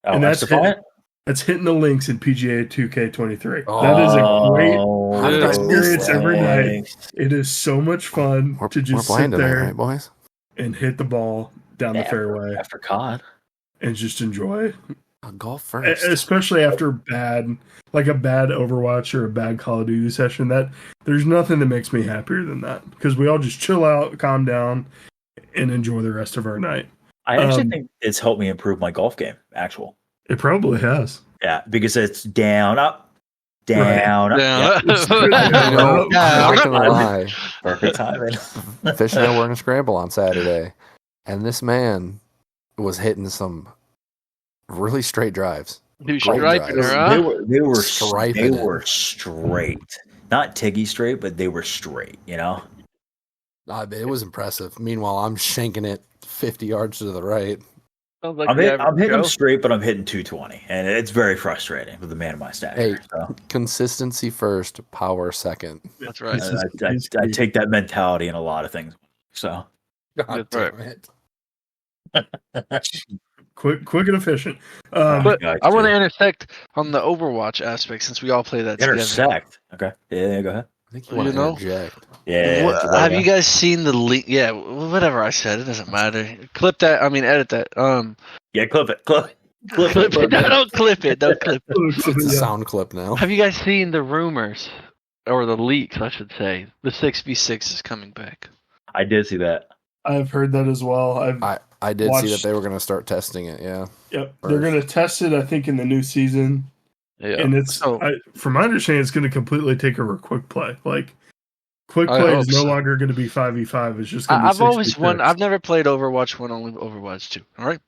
Oh, And that's Defiant? That's hitting the links in PGA 2K23. That is a great How did I miss experience that? every night. It is so much fun We're to just playing sit tonight, there right, boys? and hit the ball down the fairway After COD. and just enjoy. Golf first. Especially after a bad Overwatch or a bad Call of Duty session. That there's nothing that makes me happier than that, because we all just chill out, calm down, and enjoy the rest of our night. I actually think it's helped me improve my golf game. It probably has. Yeah, because it's down, up, down, up. Yeah. It's good. You know, Yeah. I'm not gonna lie. Perfect timing. Fish and I were in a scramble on Saturday, and this man was hitting some really straight drives. Dude, Great striping drives. her, huh? They were Striping they it. were straight, not Tiggy straight, but they were straight. It was impressive. Meanwhile, I'm shanking it 50 yards to the right. Sounds like I'm the hitting average them Joe. straight, but I'm hitting 220, and it's very frustrating with the man of my stature. Hey, So, consistency first, power second. That's right. I take that mentality in a lot of things. So God That's right. damn it. Quick and efficient. But gotcha. I want to intersect on the Overwatch aspect since we all play that together. intersect. Okay, yeah, go ahead. I think You you want to know? interject. Yeah, Have you guys seen the leak? Yeah, whatever I said, it doesn't matter. Clip that. I mean, edit that. Yeah, clip it. Clip it. No, don't clip it. Don't clip it. It's a Yeah. sound clip now. Have you guys seen the rumors or the leaks? I should say the 6v6 is coming back. I did see that. I've heard that as well. I did see that watched- they were going to start testing it. Yeah. Yep, First. they're going to test it. I think in the new season, Yeah. and it's So- from my understanding, it's going to completely take over quick play. Like quick I play hope is no so. longer going to be 5v5. It's just going to be I've always 6v6. wanted. I've never played Overwatch 1, only Overwatch 2. All right.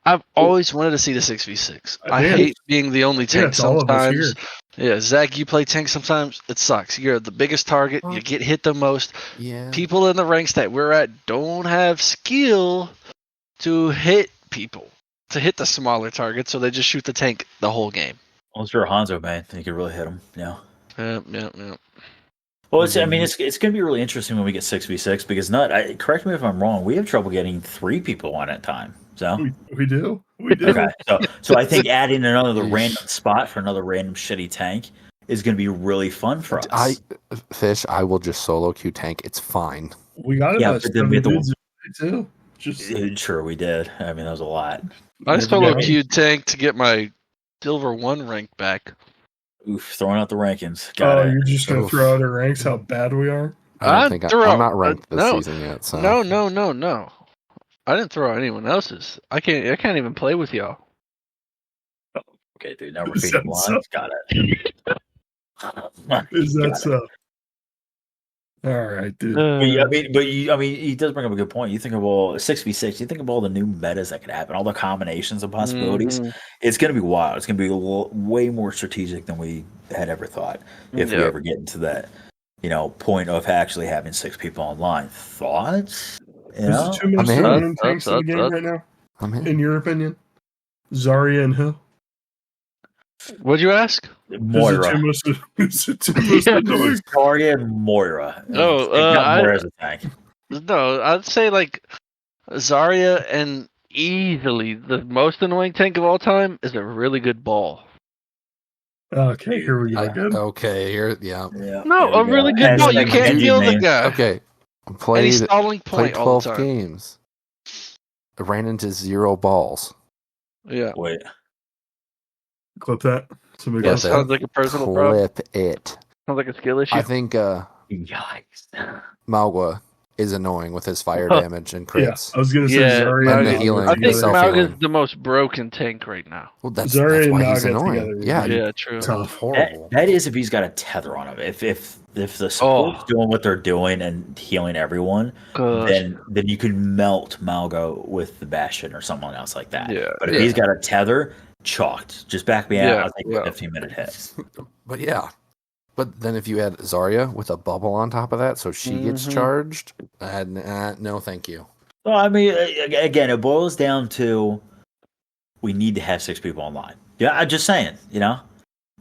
I've always wanted to see the 6v6. I Yeah. hate being the only tank it's all of us here. sometimes. Yeah, Zach, you play tank sometimes. It sucks. You're the biggest target. You get hit the most. Yeah. People in the ranks that we're at don't have skill to hit people, to hit the smaller targets, so they just shoot the tank the whole game. Unless you're a Hanzo, man, then you could really hit him. Yeah. Yeah. Well, it's going to be really interesting when we get 6v6 because correct me if I'm wrong, we have trouble getting 3 people on at a time. So We do. We do. okay, so I think adding another random spot for another random shitty tank is going to be really fun for us. I will just solo queue tank. It's fine. We got Yeah, about but then we had 7 to- dudes too. Just Sure, we did. I mean, that was a lot. I Never solo mind. queued tank to get my silver 1 rank back. Oof, throwing out the rankings. Got oh, it. you're just gonna Oof. throw out our ranks how bad we are. I don't think I'm not ranked this no. season yet. So No. I didn't throw out anyone else's. I can't even play with y'all. Okay, dude. Now we're Is feeding that so? lines. Got it. Is Got that it. so? All right, dude. I mean, he does bring up a good point. You think of all 6v6. You think of all the new metas that could happen, all the combinations of possibilities. Mhm. It's going to be wild. It's going to be way more strategic than we had ever thought. If we Yeah. ever get into that, point of actually having 6 people online. Thoughts? You Is know? the two most I'm in. random tanks in the game That's- right now, I'm in. in your opinion? Zarya and who? What'd you ask? Moira. Is the two most annoying? Zarya and Moira. Oh, Moira as a tank. No, I'd say like Zarya, and easily the most annoying tank of all time is a really good ball. Okay, here we go. Good. Okay, here, yeah. Yeah. No, There a we go. really good ball. You Hashtag can't Andy kill the Man. guy. Okay, And he's played stalling point all 12 the time. games. I ran into 0 balls. Yeah. Wait. Clip that. Somebody Yeah, clip That that. sounds like a personal problem. Clip it. Sounds like a skill issue. I think Yikes. Malgua is annoying with his fire damage and Yeah, crits. I was gonna say Yeah, Zarya and the Naga healing, I the think self together. Malga's healing. the most broken tank right now. Well, that's Zarya and why he's Naga annoying. together would Yeah, be Yeah, true. tough. horrible. That is if he's got a tether on him. If the support's doing what they're doing and healing everyone, then you can melt Malgo with the Bastion or someone else like that. Yeah. But if he's got a tether, chalked. Just back me Yeah, out. I'll take yeah. a 15-minute hit. But yeah. But then if you had Zarya with a bubble on top of that, so she gets Mhm. charged, no, thank you. Well, I mean, again, it boils down to we need to have 6 people online. Yeah, I'm just saying.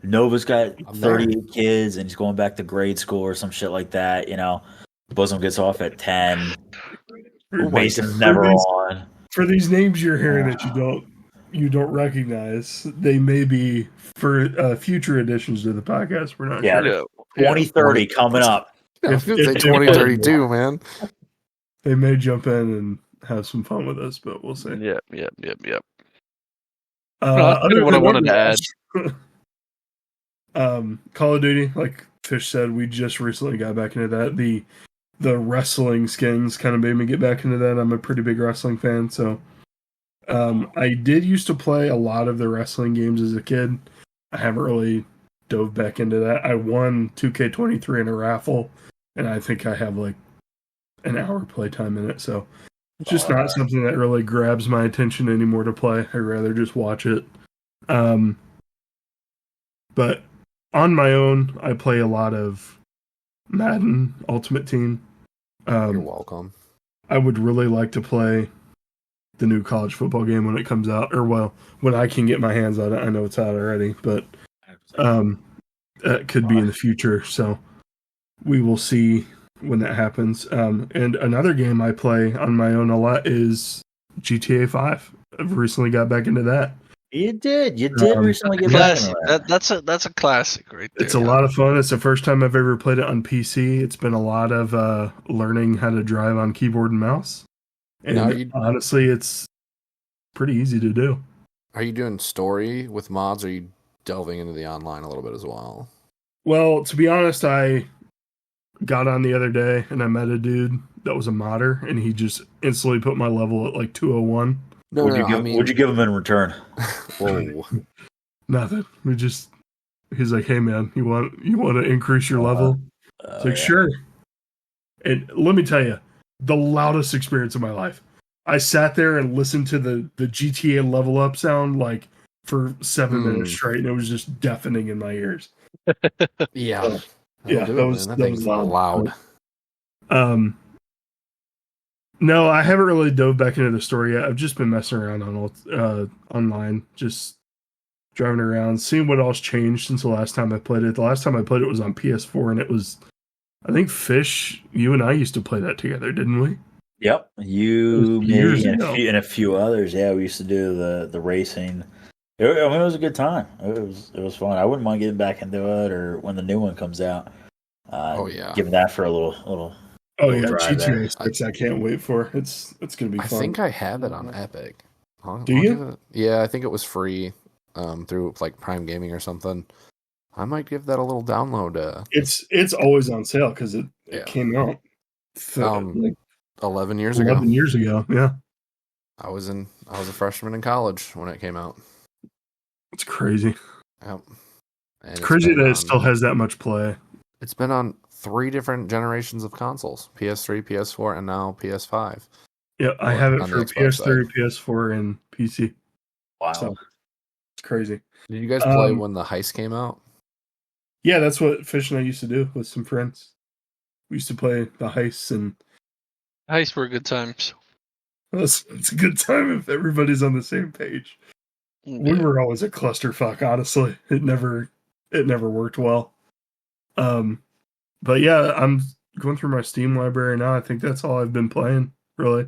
Nova's got I'm there. 38 kids and he's going back to grade school or some shit like that. Bosom gets off at 10. Mason's never on. For these names you're hearing that you don't recognize, they may be for future additions to the podcast. We're not Yeah. sure. Yeah. 2030 coming up. Yeah, If- I was gonna say if- 2032, man. They may jump in and have some fun with us, but we'll see. Yep. Uh, that's other kinda what I than wanted to add. Overwatch, Call of Duty, like Fish said, we just recently got back into that. The wrestling skins kind of made me get back into that. I'm a pretty big wrestling fan, so I did used to play a lot of the wrestling games as a kid. I haven't really dove back into that. I won 2K23 in a raffle, and I think I have like an hour playtime in it, so it's just not something that really grabs my attention anymore to play. I'd rather just watch it. But on my own, I play a lot of Madden Ultimate Team. You're welcome. I would really like to play the new college football game when it comes out, or when I can get my hands on it. I know it's out already, but that could be in the future. So we will see when that happens. And another game I play on my own a lot is GTA 5. I've recently got back into that. You did recently get back into Classic. That's a classic right there. It's a lot of fun. It's the first time I've ever played it on PC. It's been a lot of learning how to drive on keyboard and mouse. And honestly, it's pretty easy to do. Are you doing story with mods, or are you delving into the online a little bit as well? Well, to be honest, I got on the other day and I met a dude that was a modder, and he just instantly put my level at like 201. No, What'd no, you give? I mean, What'd you give him in return? whoa. Nothing. He's like, hey man, you want to increase your level? It's like, Yeah. sure. And let me tell you, the loudest experience of my life. I sat there and listened to the GTA level up sound like for 7 minutes straight, and it was just deafening in my ears. Yeah. Yeah, That'll do that it, was- man. that Thing's was loud. loud. No, I haven't really dove back into the story yet. I've just been messing around on online, just driving around, seeing what else changed since the last time I played it. The last time I played it was on PS4, and it was, I think, Fish, you and I used to play that together, didn't we? Yep, you, was years me, and ago. a few others. Yeah, we used to do the racing. I mean, it was a good time. It was fun. I wouldn't mind getting back into it, or when the new one comes out. Oh, yeah. Giving that for a little. Oh We'll yeah, drive GTA 6. I can't wait for it's gonna be I fun. think I have it on Epic. Do you? give it- yeah, I think it was free through like Prime Gaming or something. I might give that a little download. It's always on sale because it Yeah. came out like 11 years 11 ago. years ago. Yeah, I was a freshman in college when it came out. it's crazy. Yep. And It's crazy been that it still has that much play. It's been on 3 different generations of consoles: PS3, PS4, and now PS5. Yeah, I Or have it on for the Xbox PS3, PS4, and PC. Wow. So it's crazy. Did you guys play Um, when the heist came out? Yeah, that's what Fish and I used to do with some friends. We used to play the heists, and Heists were good times. it's a good time if everybody's on the same page. We were always a clusterfuck, honestly. It never worked well. But yeah, I'm going through my Steam library now. I think that's all I've been playing, really.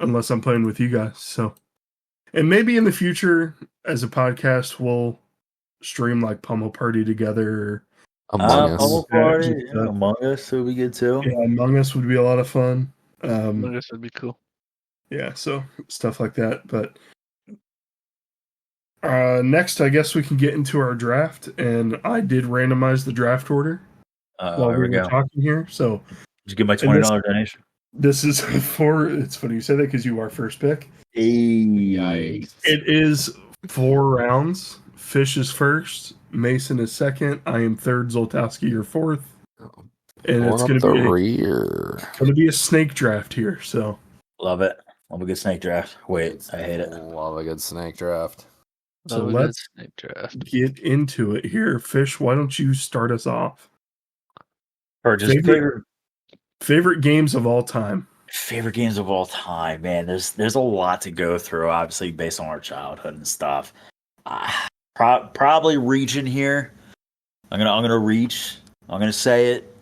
Unless I'm playing with you guys. So, and maybe in the future, as a podcast, we'll stream like Pummel Party together. Or, Among Us. Pummel Party, Yeah, just, Among Us would be good too. yeah, Among Us would be a lot of fun. I guess that'd be cool. Yeah, so stuff like that. But next, I guess we can get into our draft. And I did randomize the draft order while Here we we were go. talking here. So Did you get my And this- $20 donation? this is for. It's funny you say that because you are first pick. Yikes. It is 4 rounds. Fish is first. Mason is second. I am third. Zoltowski, you're fourth. And it's Going going up to the be rear. going to be a snake draft here. So Love it. Love a good snake draft. Wait, I hate it. Love a good snake draft. So That was a good let's- snake draft. get into it here. Fish, why don't you start us off? Or just Favorite games of all time. favorite games of all time, man. There's a lot to go through, obviously based on our childhood and stuff. Probably reaching here. I'm gonna reach. I'm gonna say it.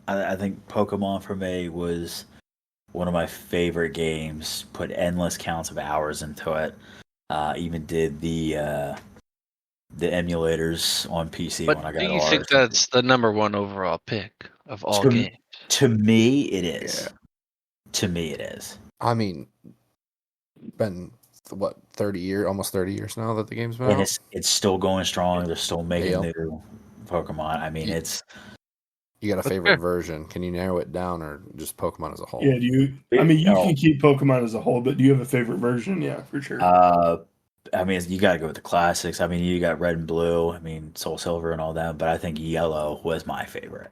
I think Pokemon for me was one of my favorite games. Put endless counts of hours into it. Even did the emulators on PC when I But got do you ours. think that's the number one overall pick of all To- games? To me, it is. Yeah. To me, it is. I mean, been what 30 years, almost 30 years now that the game's been And out. it's still going strong. They're still making Yeah. new Pokemon. I mean, Yeah. it's You got a That's favorite fair. version? Can you narrow it down, or just Pokemon as a whole? Yeah, do you? I mean, you Oh. can keep Pokemon as a whole, but do you have a favorite version? Yeah, for sure. I mean, you got to go with the classics. I mean, you got Red and Blue. I mean, Soul Silver and all that. But I think Yellow was my favorite.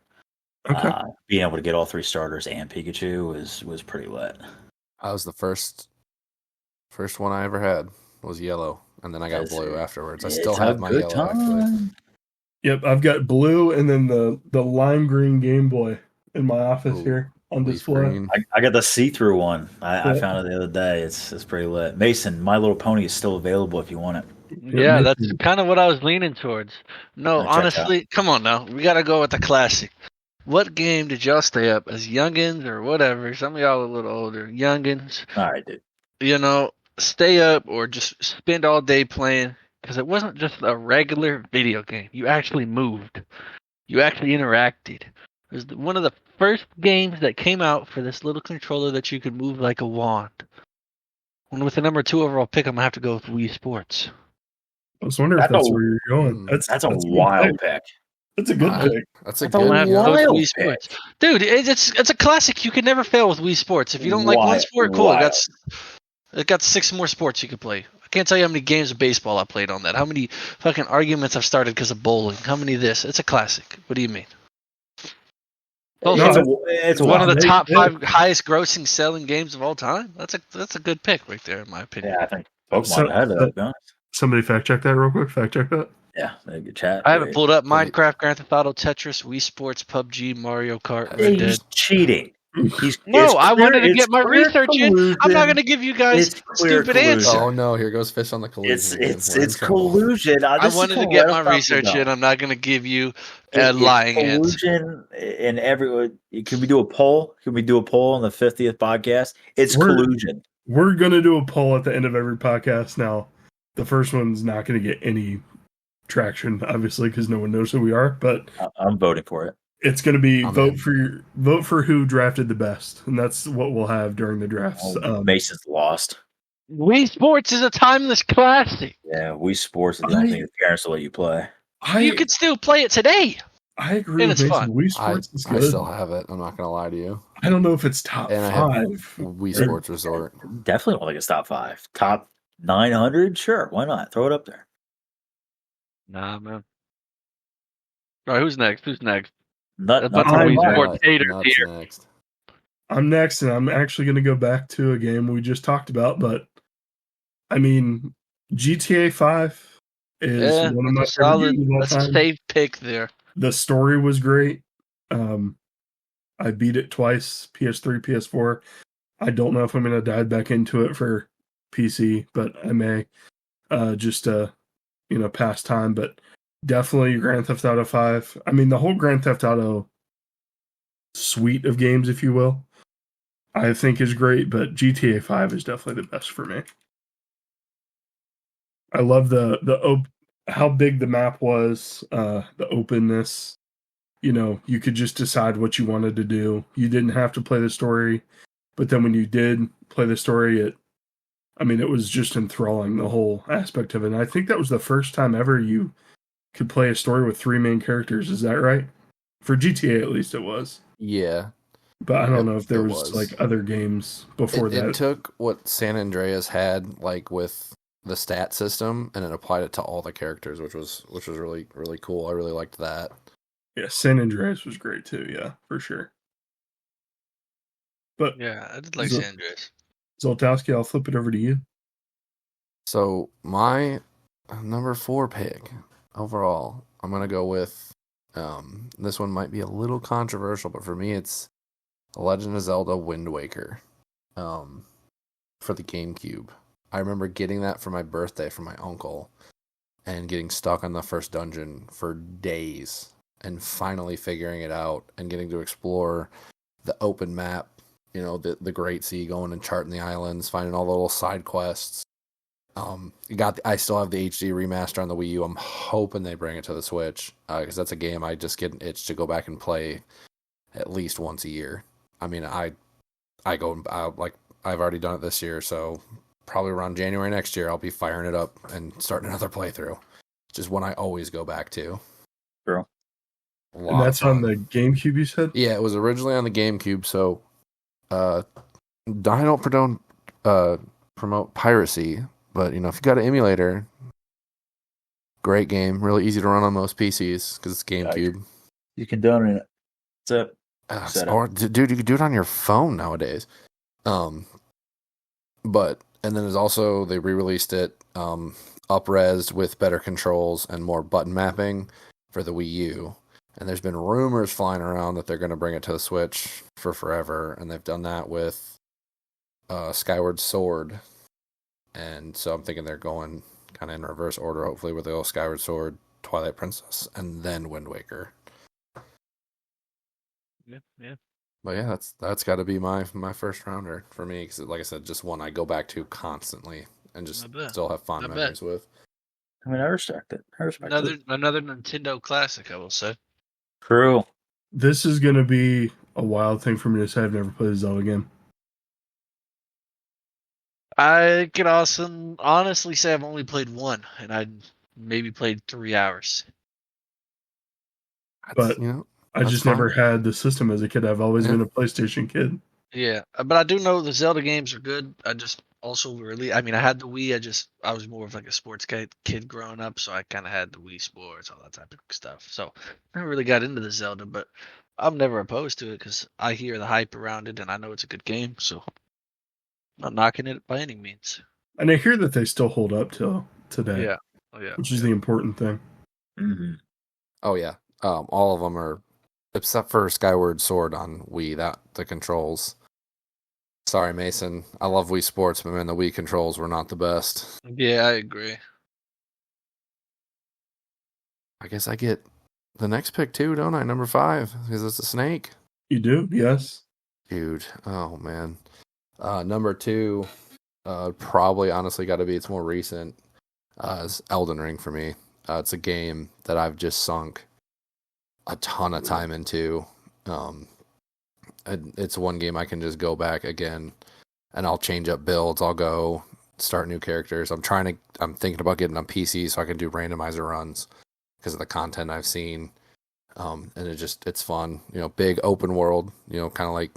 Okay. Being able to get all 3 starters and Pikachu was pretty lit. I was the first one I ever had was yellow, and then I got That's blue it. afterwards. I It's still a have my good yellow. Actually, time. Yep, I've got blue and then the lime green Game Boy in my office Ooh, here on leaf display. green. I got the see-through one. I Yeah. found it the other day. It's pretty lit. Mason, My Little Pony is still available if you want it. Yeah, that's Mason. kind of what I was leaning towards. No, Check out. honestly, come on now. We got to go with the classic. What game did y'all stay up as youngins or whatever? Some of y'all a little older. Youngins, All right, dude. you know, stay up or just spend all day playing because it wasn't just a regular video game. You actually moved. You actually interacted. It was one of the first games that came out for this little controller that you could move like a wand. And with the number 2 overall pick, I'm going to have to go with Wii Sports. I was wondering if That's that's a- where you're going. That's That's a good wild pick. pick. That's a good Wow. pick. That's a That's a good. I'm gonna have to Yeah. go with wild Wii pick. Sports, dude. It's a classic. You can never fail with Wii Sports. If you don't like one Wild- sport, cool. wild. It got 6 more sports you could play. I can't tell you how many games of baseball I played on that. How many fucking arguments I've started because of bowling. How many of this? It's a classic. What do you mean? It's, No, it's One of the They- top they- 5 highest grossing selling games of all time. That's a good pick right there, in my opinion. Yeah, I think Pokemon So- ahead of that, to be honest. Somebody fact check that real quick. Fact check that. Yeah, they good chat. I haven't Great. pulled up Have you- Minecraft, Grand Theft Auto, Tetris, Wii Sports, PUBG, Mario Kart, Hey, Red Dead. he's cheating. It's No, I wanted to it's get my clear research in. I'm collusion. not going to give you guys It's clear stupid collusion. answers. Oh no! Here goes fish on the collusion. It's again. it's We're in it's trouble. collusion. I This is wanted to gonna get let my us off the research dome. in. I'm not going to give you It's lying answers. collusion in every. Can we do a poll? Can we do a poll on the 50th podcast? It's We're- collusion. We're gonna do a poll at the end of every podcast. Now, the first one's not gonna get any traction, obviously, because no one knows who we are. But I'm voting for it. it's gonna be I'm vote in. for who drafted the best, and that's what we'll have during the drafts. Mason's lost. Wii Sports is a timeless classic. Yeah, Wii Sports is the only thing the parents will let you play. You could still play it today. I agree and with it's Mason. fun. Wii Sports is I good. still have it. I'm not gonna lie to you. I don't know if it's top And I have 5. Wii Sports Resort. Definitely want like a top 5, top 900. Sure, why not? Throw it up there. Nah, man. All right, who's next? Not, A not bunch of I'm Wii not. Sports haters Nuts here. next. I'm next, and I'm actually going to go back to a game we just talked about. But I mean, GTA 5 is Yeah, one of my that's a solid. favorite games of all That's a time. safe pick there. The story was great. I beat it twice, PS3, PS4. I don't know if I'm going to dive back into it for PC, but I may just pass time. But definitely Grand Theft Auto 5. I mean, the whole Grand Theft Auto suite of games, if you will, I think is great, but GTA 5 is definitely the best for me. I love how big the map was, the openness. You know, you could just decide what you wanted to do. You didn't have to play the story, but then when you did play the story, it was just enthralling, the whole aspect of it. And I think that was the first time ever you could play a story with 3 main characters. Is that right? For GTA, at least it was. Yeah. But I don't It- know if there it was was. like other games before that. It took what San Andreas had, like with the stat system, and it applied it to all the characters, which was really really cool. I really liked that. Yeah, San Andreas was great too. Yeah, for sure. But Yeah, I did like So- San Andreas. Zoltowski, I'll flip it over to you. So my number 4 pick overall, I'm gonna go with. This one might be a little controversial, but for me, it's The Legend of Zelda: Wind Waker, for the GameCube. I remember getting that for my birthday from my uncle, and getting stuck on the first dungeon for days, and finally figuring it out and getting to explore the open map. You know, the Great Sea, going and charting the islands, finding all the little side quests. I still have the HD remaster on the Wii U. I'm hoping they bring it to the Switch, because that's a game I just get an itch to go back and play at least once a year. I mean, I've already done it this year, so probably around January next year, I'll be firing it up and starting another playthrough. It's just one I always go back to. True. A lot And of that's on fun. the GameCube, you said? Yeah, it was originally on the GameCube, so I don't promote piracy, but if you got an emulator, great game, really easy to run on most PCs because it's GameCube. You can donate it. That's it. Set up. Or dude, you could do it on your phone nowadays. But and then there's also they re-released it up-resed with better controls and more button mapping for the Wii U. And there's been rumors flying around that they're going to bring it to the Switch for forever, and they've done that with Skyward Sword. And so I'm thinking they're going kind of in reverse order, hopefully, with the Skyward Sword, Twilight Princess, and then Wind Waker. Yeah. But yeah, that's got to be my first rounder for me, because like I said, just one I go back to constantly and just I bet. still have fond I bet. memories with. I mean, I respect it. Another Nintendo classic, I will say. True. This is going to be a wild thing for me to say. I've never played a Zelda game. I can also honestly say I've only played one, and I maybe played 3 hours. But I that's just fine. never had the system as a kid. I've always been a PlayStation kid. Yeah, but I do know the Zelda games are good. I just also I had the Wii. I was more of like a sports kid growing up, so I kind of had the Wii Sports, all that type of stuff. So I never really got into the Zelda, but I'm never opposed to it because I hear the hype around it and I know it's a good game. So I'm not knocking it by any means. And I hear that they still hold up till today. Yeah. Oh, yeah. Which is the important thing. Mm-hmm. Oh yeah, all of them are, except for Skyward Sword on Wii. That the controls. Sorry, Mason. I love Wii Sports, but man, the Wii controls were not the best. Yeah, I agree. I guess I get the next pick too, don't I? Number 5, because it's a snake. You do? Yes. Dude, oh man. Number 2, probably honestly got to be, it's more recent, is Elden Ring for me. It's a game that I've just sunk a ton of time into. It's one game I can just go back again, and I'll change up builds. I'll go start new characters. I'm thinking about getting on PC so I can do randomizer runs because of the content I've seen. And it's fun. Big open world. Kind of like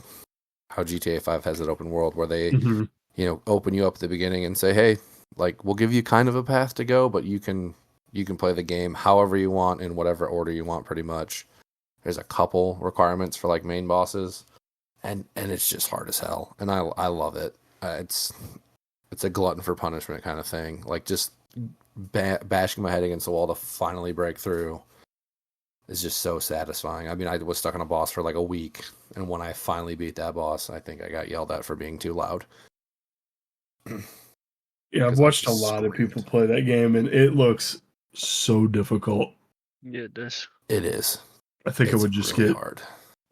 how GTA 5 has an open world where they, open you up at the beginning and say, hey, like we'll give you kind of a path to go, but you can play the game however you want in whatever order you want, pretty much. There's a couple requirements for like main bosses, and it's just hard as hell. And I love it. It's a glutton for punishment kind of thing. Like just bashing my head against the wall to finally break through is just so satisfying. I mean, I was stuck on a boss for like a week, and when I finally beat that boss, I think I got yelled at for being too loud. Yeah, I've watched a lot of people play that game, and it looks so difficult. Yeah, it does. It is. I think I would just really get hard.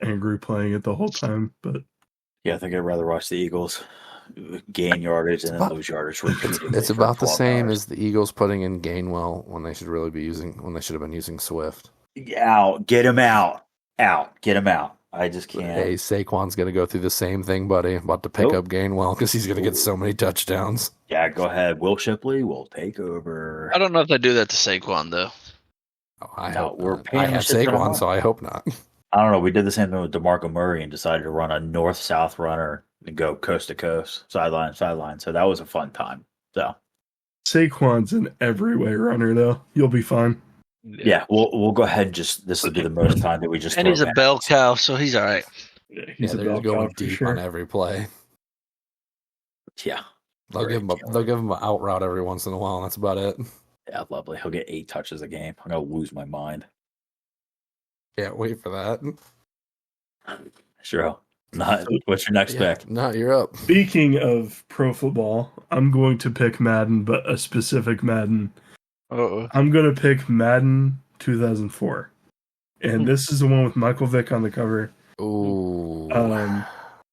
Angry playing it the whole time. But yeah, I think I'd rather watch the Eagles gain yardage and then lose yardage repeatedly. It's about the same as the Eagles putting in Gainwell when they should have been using Swift. Out, get him out, get him out. I just can't. Hey, Saquon's gonna go through the same thing, buddy. About to pick up Gainwell because he's gonna get so many touchdowns. Yeah, go ahead. Will Shipley will take over. I don't know if they do that to Saquon though. Oh, I hope not. I have Saquon, so I hope not. I don't know. We did the same thing with DeMarco Murray and decided to run a north-south runner and go coast to coast, sideline, sideline. So that was a fun time. So Saquon's an every way runner, though. You'll be fine. Yeah, we'll go ahead and this will be the most time that we just. And he's a bell cow, so he's all right. Yeah, he's a they're bell going cow deep sure. on every play. Yeah, they'll give him an out route every once in a while, and that's about it. Yeah, lovely. He'll get 8 touches a game. I'm gonna lose my mind. Can't wait for that. Sure. What's your next pick? No, you're up. Speaking of pro football, I'm going to pick Madden, but a specific Madden. I'm going to pick Madden 2004. And this is the one with Michael Vick on the cover. Ooh.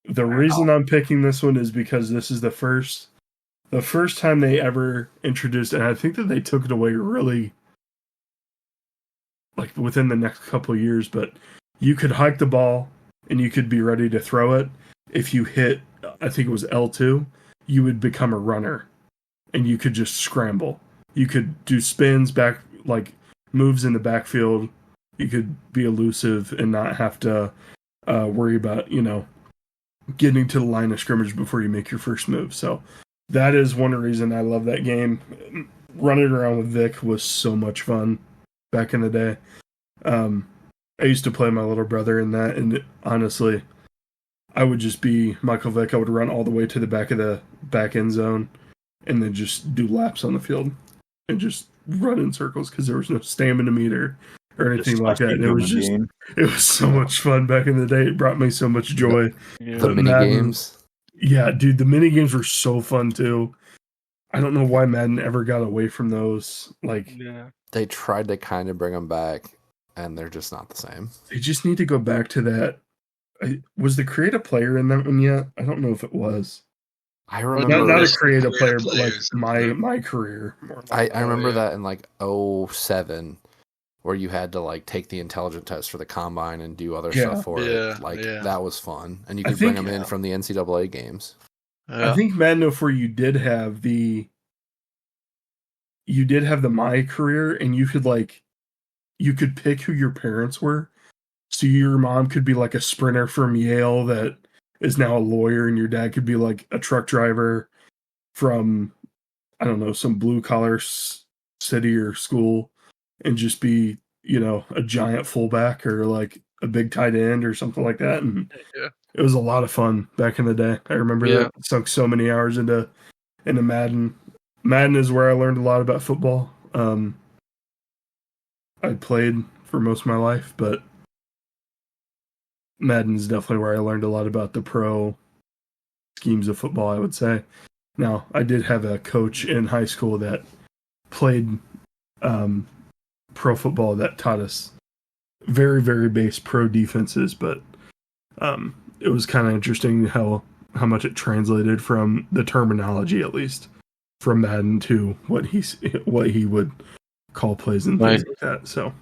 The reason I'm picking this one is because this is the first time they ever introduced, and I think that they took it away really like within the next couple of years, but you could hike the ball and you could be ready to throw it. If you hit, I think it was L2, you would become a runner and you could just scramble. You could do spins back, like moves in the backfield. You could be elusive and not have to worry about, getting to the line of scrimmage before you make your first move. So that is one reason I love that game. Running around with Vic was so much fun back in the day. I used to play my little brother in that, and honestly, I would just be Michael Vick. I would run all the way to the back of the back end zone and then just do laps on the field and just run in circles because there was no stamina meter or anything like that. And it was so much fun back in the day. It brought me so much joy. Yeah. The mini games. Yeah, dude, the mini games were so fun too. I don't know why Madden ever got away from those. They tried to kind of bring them back, and they're just not the same. They just need to go back to that. Was the creative player in that one yet? I don't know if it was. I remember not a creative player, but like my career. I remember that in like 2007, where you had to like take the intelligence test for the combine and do other stuff for it. That was fun, and you could bring them in from the NCAA games. I think Madden 04 you did have the my career, and you could pick who your parents were, So your mom could be like a sprinter from Yale that is now a lawyer, and your dad could be like a truck driver from, I don't know, some blue collar city or school, and just be, a giant fullback or like a big tight end or something like that. And Yeah. it was a lot of fun back in the day. I remember that. Sunk so many hours into Madden. Madden is where I learned a lot about football. I played for most of my life, but Madden is definitely where I learned a lot about the pro schemes of football, I would say. Now, I did have a coach in high school that played pro football that taught us very, very base pro defenses, but it was kind of interesting how much it translated from the terminology, at least, from Madden to what he would call plays and things like that. So,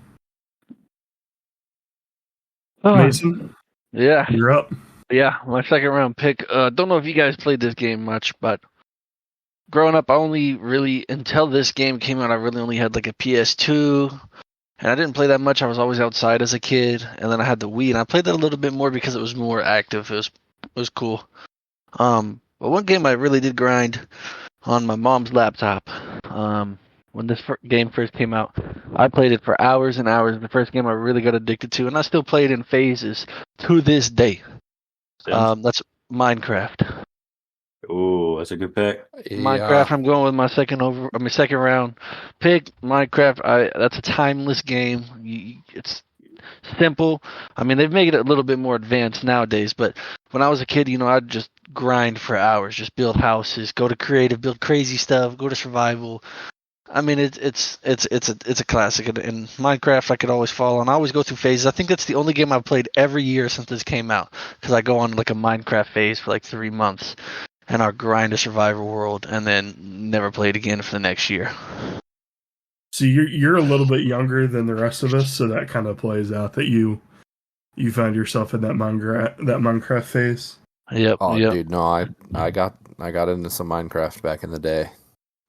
Mason, Yeah. you're up. Yeah, my second round pick. Don't know if you guys played this game much, but growing up, I only really, until this game came out, I really only had like a PS2, and I didn't play that much. I was always outside as a kid, and then I had the Wii, and I played that a little bit more because it was more active. It was cool. But one game I really did grind on my mom's laptop. When this game first came out, I played it for hours and hours. The first game I really got addicted to, and I still play it in phases to this day. That's Minecraft. Ooh, that's a good pick. Minecraft. I'm going with my second round pick. Minecraft. That's a timeless game. It's simple. I mean, they've made it a little bit more advanced nowadays, but when I was a kid, I'd just grind for hours, just build houses, go to creative, build crazy stuff, go to survival. I mean, it's a classic. In Minecraft, I could always fall on. I always go through phases. I think that's the only game I've played every year since this came out, because I go on like a Minecraft phase for like 3 months, and I'll grind a survival world, and then never play it again for the next year. So you're a little bit younger than the rest of us, so that kind of plays out that you found yourself in that Minecraft phase. Yep. Oh, yep. dude, no, I got into some Minecraft back in the day.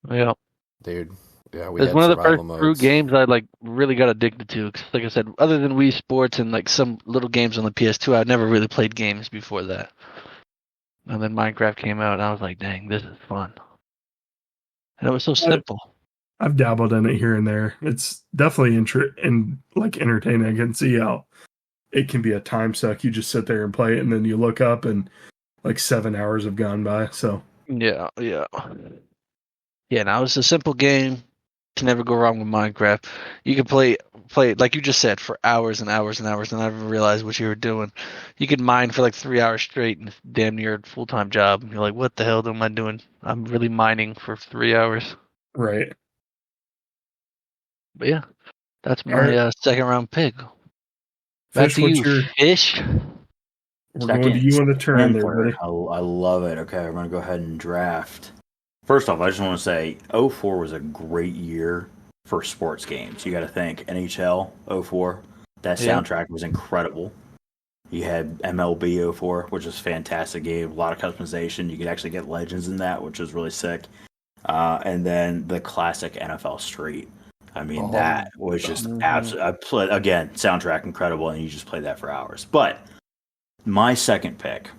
Yep. Dude. Yeah, it's one of the first true games I like really got addicted to. Cause like I said, other than Wii Sports and like some little games on the PS2, I'd never really played games before that. And then Minecraft came out, and I was like, "Dang, this is fun!" And it was so simple. I've dabbled in it here and there. It's definitely entertaining. I can see how it can be a time suck. You just sit there and play it, and then you look up, and like 7 hours have gone by. So yeah. Now it's a simple game. Can never go wrong with Minecraft. You can play like you just said for hours and hours and hours, and never realize what you were doing. You could mine for like 3 hours straight, and it's damn near a full-time job. You're like, what the hell am I doing? I'm really mining for 3 hours. Right. But yeah, that's my second round pick. Back Fish, to you, Fish. We're going to you on the turn there, buddy. I love it. Okay, I'm going to go ahead and draft. First off, I just want to say 04 was a great year for sports games. You got to think NHL 04. That soundtrack was incredible. You had MLB 04, which was a fantastic game. A lot of customization. You could actually get legends in that, which was really sick. And then the classic NFL Street. I mean, that was just absolutely, again, soundtrack incredible, and you just play that for hours. But my second pick,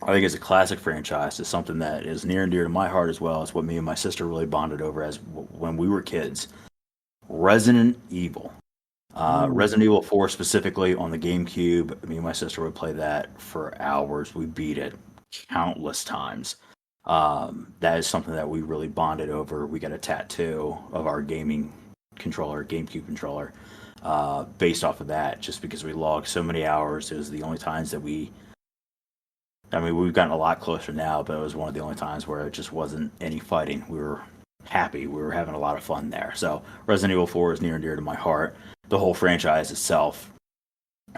I think it's a classic franchise. It's something that is near and dear to my heart as well. It's what me and my sister really bonded over as when we were kids. Resident Evil. Resident Evil 4 specifically on the GameCube. Me and my sister would play that for hours. We beat it countless times. That is something that we really bonded over. We got a tattoo of our gaming controller, GameCube controller, based off of that, just because we logged so many hours. It was the only times that we've gotten a lot closer now, but it was one of the only times where it just wasn't any fighting. We were happy. We were having a lot of fun there. So Resident Evil 4 is near and dear to my heart. The whole franchise itself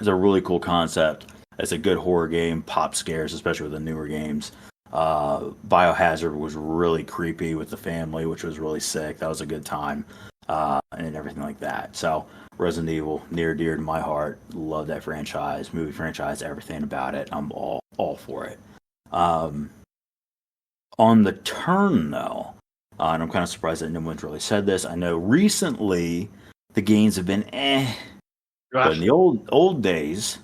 is a really cool concept. It's a good horror game, pop scares, especially with the newer games. Biohazard was really creepy with the family, which was really sick. That was a good time, and everything like that. So Resident Evil, near and dear to my heart. Love that franchise, movie franchise, everything about it. I'm all for it. On the turn, though, and I'm kind of surprised that no one's really said this. I know recently the games have been But in the old days,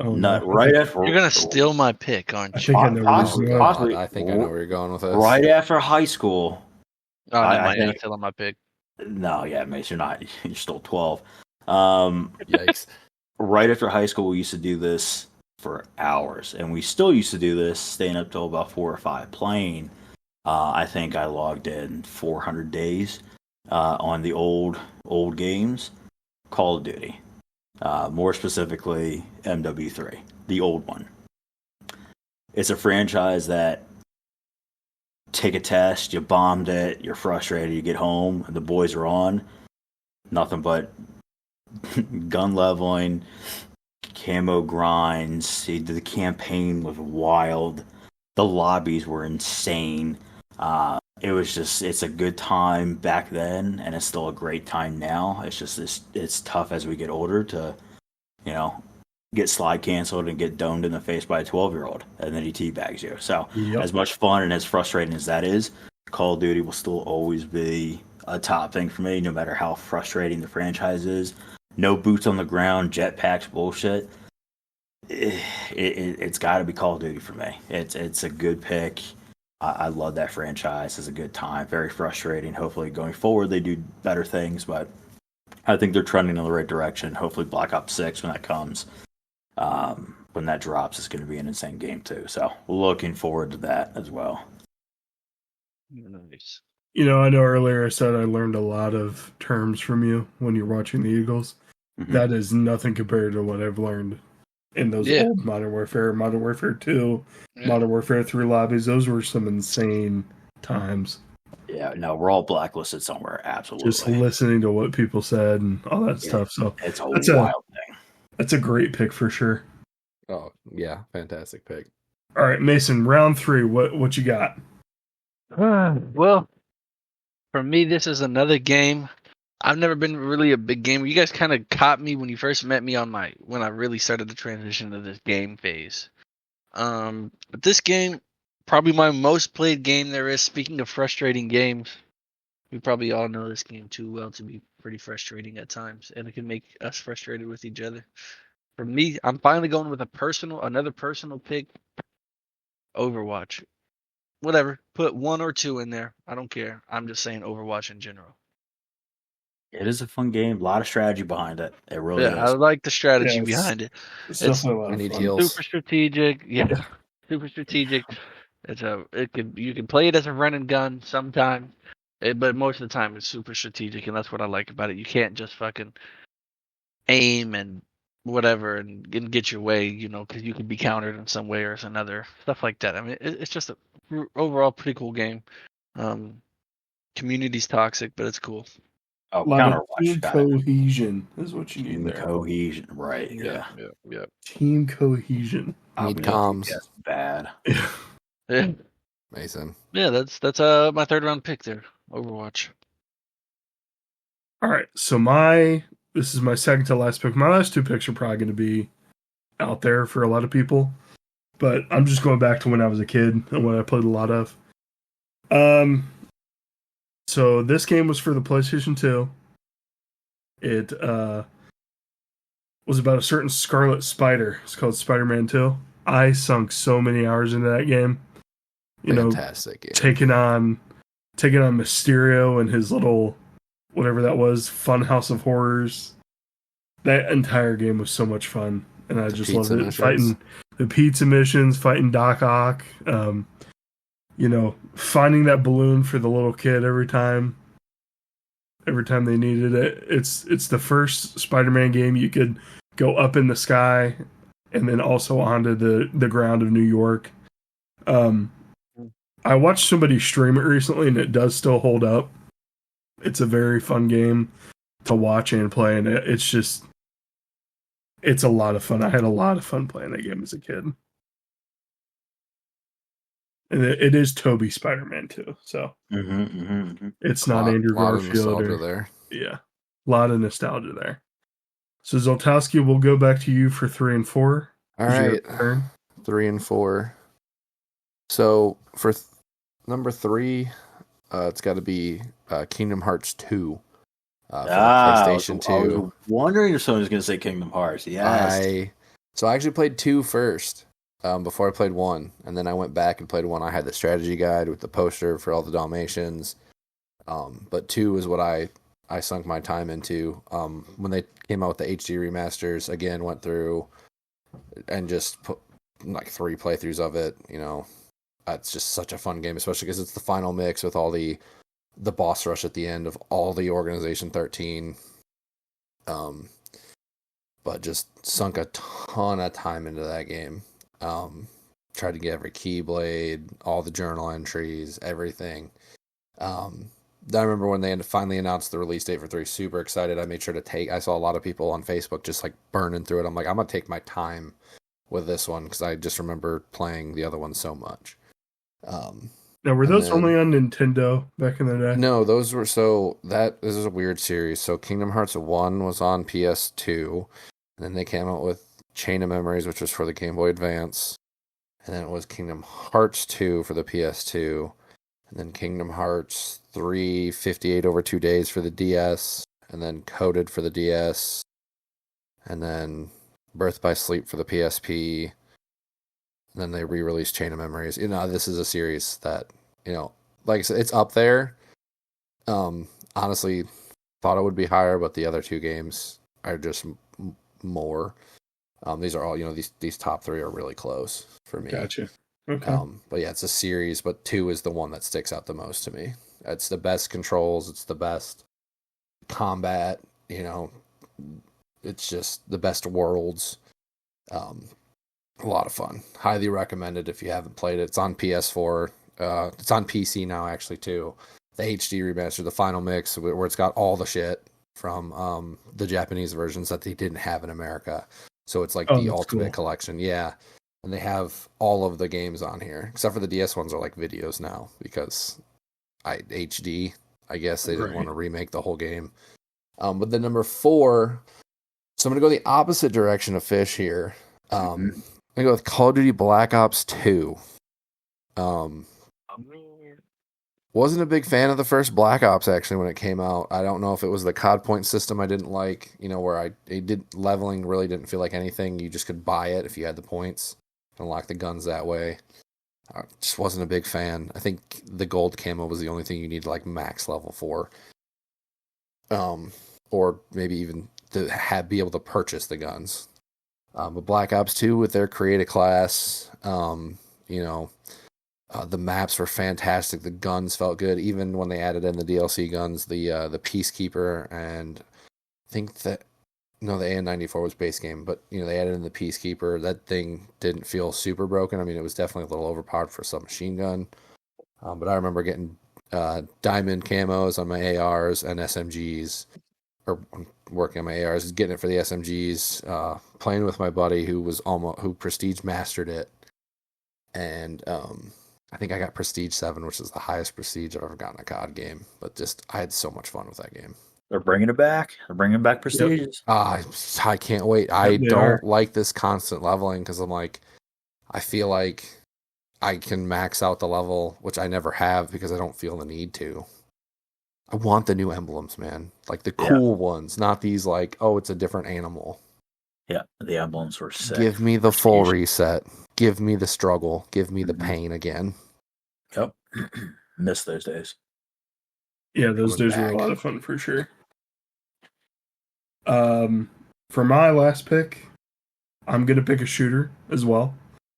Oh, not no. right after You're gonna steal my pick, aren't I you? think I know where this is going. Possibly- I think I know where you're going with this. right after high school. Oh, I never mind. You're think- not stealing my pick. No, yeah, Mace, you're not. You're still 12. Um, Yikes. right after high school, we used to do this for hours, and we still used to do this, staying up till about 4 or 5 playing. I think I logged in 400 days on the old games, Call of Duty, more specifically MW3, the old one. It's a franchise that take a test, you bombed it, you're frustrated, you get home, and the boys are on. Nothing but gun leveling, camo grinds. The campaign was wild. The lobbies were insane. It's a good time back then, and it's still a great time now. It's just it's tough as we get older to, get slide canceled and get domed in the face by a 12-year-old, and then he teabags you. So Yep. as much fun and as frustrating as that is, Call of Duty will still always be a top thing for me, no matter how frustrating the franchise is. No boots on the ground, jetpacks bullshit. It's got to be Call of Duty for me. It's a good pick. I love that franchise. It's a good time. Very frustrating. Hopefully going forward they do better things, but I think they're trending in the right direction. Hopefully Black Ops 6, when that comes, when that drops, is going to be an insane game too. So looking forward to that as well. Nice. I know earlier I said I learned a lot of terms from you when you're watching the Eagles. Mhm. That is nothing compared to what I've learned in those Yeah. old Modern Warfare 2, Yeah. Modern Warfare 3 lobbies. Those were some insane times. Yeah, no, we're all blacklisted somewhere. Absolutely. Just listening to what people said and all that Yeah. stuff. So It's a That's a- wild thing. that's a great pick for sure. Oh, yeah. Fantastic pick. All right, Mason, round 3. What you got? Well, for me, this is another game. I've never been really a big gamer. You guys kind of caught me when you first met me when I really started the transition to this game phase. But this game, probably my most played game there is. Speaking of frustrating games, we probably all know this game too well to be pretty frustrating at times, and it can make us frustrated with each other. For me, I'm finally going with another personal pick. Overwatch. Whatever. Put 1 or 2 in there. I don't care. I'm just saying Overwatch in general. It is a fun game. A lot of strategy behind it. It really Yeah, I is. like the strategy Yeah, behind it. It's It's- definitely a lot I of need fun. heals. Super strategic. Yeah. Super strategic. You can play it as a run and gun sometimes, but most of the time it's super strategic, and that's what I like about it. You can't just fucking aim and whatever and get your way, because you can be countered in some way or another, stuff like that. I mean, it's just a overall pretty cool game. Community's toxic, but it's cool. Oh, A lot of Counterwatch. team Got it. cohesion is what you Team need there. cohesion. Right. Yeah. Yeah. Team cohesion. Need Opportunity comms. gets bad. Yeah. Mason. Yeah, that's my third round pick there. Overwatch. All right, so this is my second to last pick. My last 2 picks are probably going to be out there for a lot of people, but I'm just going back to when I was a kid and what I played a lot of. So this game was for the PlayStation 2. It was about a certain Scarlet Spider. It's called Spider-Man 2. I sunk so many hours into that game. Fantastic game. Taking on Mysterio and his little whatever that was, Funhouse of Horrors. That entire game was so much fun, and I just loved pizza it. missions. Fighting the pizza missions, fighting Doc Ock, finding that balloon for the little kid every time they needed it. It's the first Spider-Man game you could go up in the sky and then also onto the ground of New York. I watched somebody stream it recently, and it does still hold up. It's a very fun game to watch and play, and it's a lot of fun. I had a lot of fun playing that game as a kid. And it is Toby Spider-Man too, so it's not Andrew lot of Garfield. nostalgia there. Yeah, a lot of nostalgia there. So Zoltowski, we'll go back to you for 3 and 4. All Is your right. turn? 3 and 4. So for number 3, it's got to be Kingdom Hearts 2. for PlayStation 2. I was wondering if someone was going to say Kingdom Hearts. Yes. So I actually played 2 first before I played 1, and then I went back and played 1. I had the strategy guide with the poster for all the Dalmatians, but 2 is what I sunk my time into. When they came out with the HD remasters, again, went through and just put like 3 playthroughs of it. It's just such a fun game, especially because it's the final mix with all the boss rush at the end of all the Organization 13. But just sunk a ton of time into that game. Tried to get every Keyblade, all the journal entries, everything. I remember when they finally announced the release date for 3, super excited. I made sure to I saw a lot of people on Facebook just like burning through it. I'm like, I'm going to take my time with this one because I just remember playing the other one so much. Now, were those only on Nintendo back in the day? No, those were this is a weird series. So Kingdom Hearts 1 was on PS2, and then they came out with Chain of Memories, which was for the Game Boy Advance, and then it was Kingdom Hearts 2 for the PS2, and then Kingdom Hearts 3 58 over 2 days for the DS, and then Coded for the DS, and then Birth by Sleep for the PSP. Then they re-released Chain of Memories. This is a series that, like I said, it's up there. Honestly, thought it would be higher, but the other 2 games are just more. These are all, these top 3 are really close for me. Gotcha. Okay. But yeah, it's a series, but 2 is the one that sticks out the most to me. It's the best controls. It's the best combat. It's just the best worlds. A lot of fun. Highly recommended if you haven't played it. It's on PS4. It's on PC now, actually, too. The HD remaster, the final mix, where it's got all the shit from the Japanese versions that they didn't have in America. So it's like the ultimate collection. Yeah. And they have all of the games on here, except for the DS ones are like videos now because HD, I guess they didn't want to remake the whole game. But the number 4, so I'm going to go the opposite direction of Fish here. I go with Call of Duty Black Ops 2. Wasn't a big fan of the first Black Ops actually when it came out. I don't know if it was the COD point system I didn't like, where leveling really didn't feel like anything. You just could buy it if you had the points and unlock the guns that way. I just wasn't a big fan. I think the gold camo was the only thing you need to like max level for. Or maybe even to be able to purchase the guns. But Black Ops 2 with their create a class, the maps were fantastic. The guns felt good, even when they added in the DLC guns, the Peacekeeper, and I think the AN-94 was base game, but they added in the Peacekeeper. That thing didn't feel super broken. I mean, it was definitely a little overpowered for a submachine gun, but I remember getting diamond camos on my ARs and SMGs. Or working on my ARs, getting it for the SMGs, playing with my buddy who Prestige mastered it, and I think I got Prestige 7, which is the highest prestige I've ever gotten in a COD game. But just I had so much fun with that game. They're bringing it back. They're bringing back Prestige. Yep. I can't wait. I don't like this constant leveling because I'm like, I feel like I can max out the level, which I never have because I don't feel the need to. I want the new emblems, man. Like the cool ones, not these like, oh, it's a different animal. Yeah, the emblems were sick. Give me the full reset. Give me the struggle. Give me the pain again. Yep. Miss those days. Yeah, those days were a lot of fun for sure. For my last pick, I'm going to pick a shooter as well.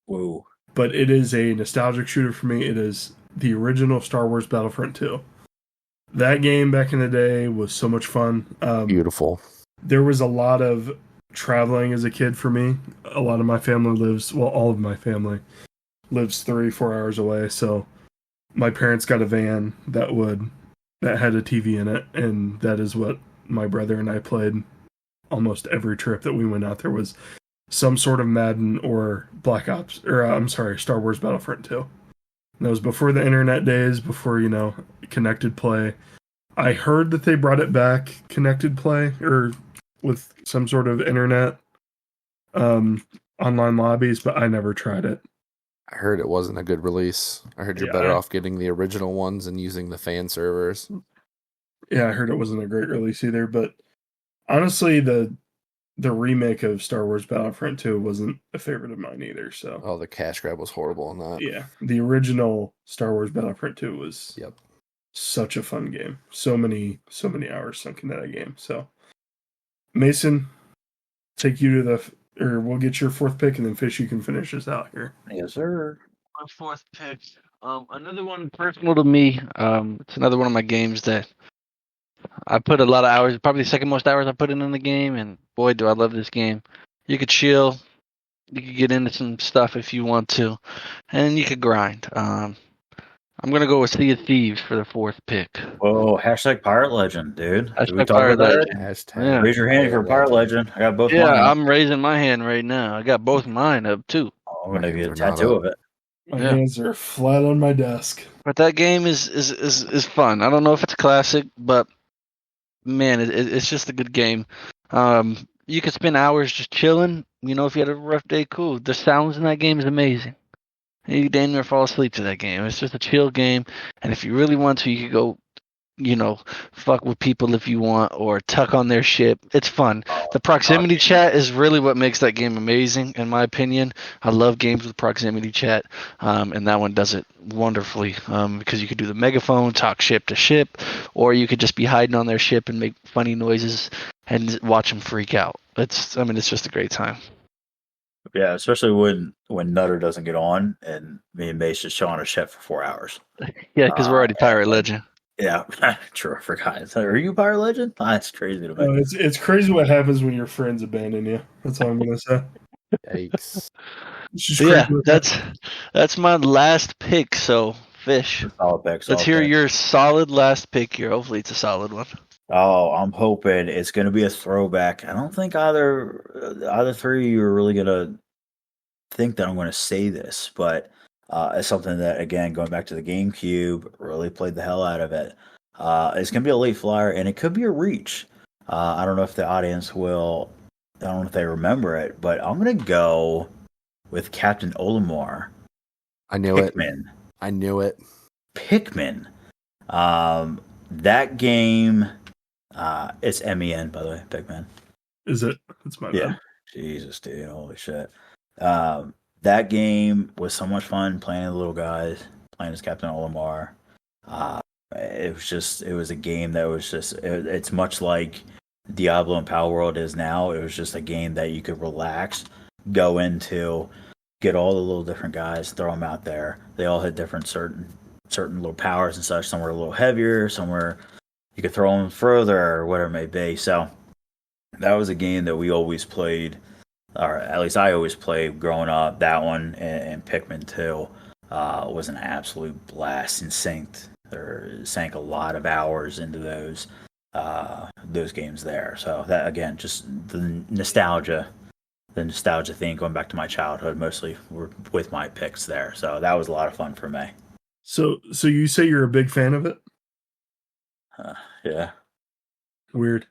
Whoa. But it is a nostalgic shooter for me. It is the original Star Wars Battlefront 2. That game back in the day was so much fun. Beautiful. There was a lot of traveling as a kid for me. A lot of my family all of my family lives 3-4 hours away. So my parents got a van that had a TV in it. And that is what my brother and I played almost every trip that we went out there was some sort of Madden or Star Wars Battlefront 2. And that was before the internet days, before, connected play. I heard that they brought it back, connected play, or with some sort of internet online lobbies, but I never tried it. I heard it wasn't a good release. I heard you're better off getting the original ones and using the fan servers. Yeah, I heard it wasn't a great release either, but honestly, the remake of Star Wars Battlefront 2 wasn't a favorite of mine either. So, Oh, the cash grab was horrible in that. yeah, the original Star Wars Battlefront 2 was Yep. such a fun game. So many hours sunk into that game. So, Mason, take you to we'll get your fourth pick, and then Fish, you can finish us out here. Yes, sir. My fourth pick. Another one personal to me. It's another one of my games that I put a lot of hours, probably the second most hours I put in the game, and boy, do I love this game. You could chill, you could get into some stuff if you want to, and you could grind. I'm going to go with Sea of Thieves for the fourth pick. Whoa, hashtag Pirate Legend, dude. Did we Hashtag talk Pirate about that? Legend. Hashtag. Yeah. Raise your hand if you're a Pirate Legend. I got both Yeah, mine. I'm raising my hand right now. I got both mine up, too. Oh, I'm going to get a Hands are not tattoo up. of it. My Yeah. hands are flat on my desk. But that game is fun. I don't know if it's a classic, but man, it's just a good game. You could spend hours just chilling. You know, if you had a rough day, cool. The sounds in that game is amazing. You damn near fall asleep to that game. It's just a chill game, and if you really want to, you could go, you know, fuck with people if you want, or tuck on their ship. It's fun. The proximity chat is really what makes that game amazing, in my opinion. I love games with proximity chat, and that one does it wonderfully, because you could do the megaphone, talk ship to ship, or you could just be hiding on their ship and make funny noises and watch them freak out. It's just a great time. Yeah, especially when Nutter doesn't get on and me and Mace just chill on a ship for 4 hours. Yeah, because we're already Pirate Legend. Yeah, true. I forgot. Are you Pirate Legend? That's crazy to me. It's crazy what happens when your friends abandon you. That's all I'm gonna say. Yikes. It's just Yeah, crazy. that's my last pick. So, Fish, Solid pick. let's hear your solid last pick here. Hopefully, it's a solid one. Oh, I'm hoping it's going to be a throwback. I don't think either three of you are really going to think that I'm going to say this, but it's something that, again, going back to the GameCube, really played the hell out of it. It's going to be a late flyer, and it could be a reach. I don't know if the audience will. I don't know if they remember it, but I'm going to go with Captain Olimar. I knew Pikmin. I knew it. Pikmin. That game. It's MEN, by the way, Pikmin. Is it? That's my Yeah. bad. Jesus, dude. Holy shit. That game was so much fun playing the little guys, playing as Captain Olimar. It was a game that was just, it's much like Diablo and Power World is now. It was just a game that you could relax, go into, get all the little different guys, throw them out there. They all had different certain little powers and such. Some were a little heavier, some were you could throw them further or whatever it may be. So that was a game that we always played, or at least I always played growing up. That one and Pikmin 2 was an absolute blast and sank a lot of hours into those games there. So that, again, just the nostalgia thing, going back to my childhood, mostly were with my picks there. So that was a lot of fun for me. So you say you're a big fan of it? Yeah. Weird.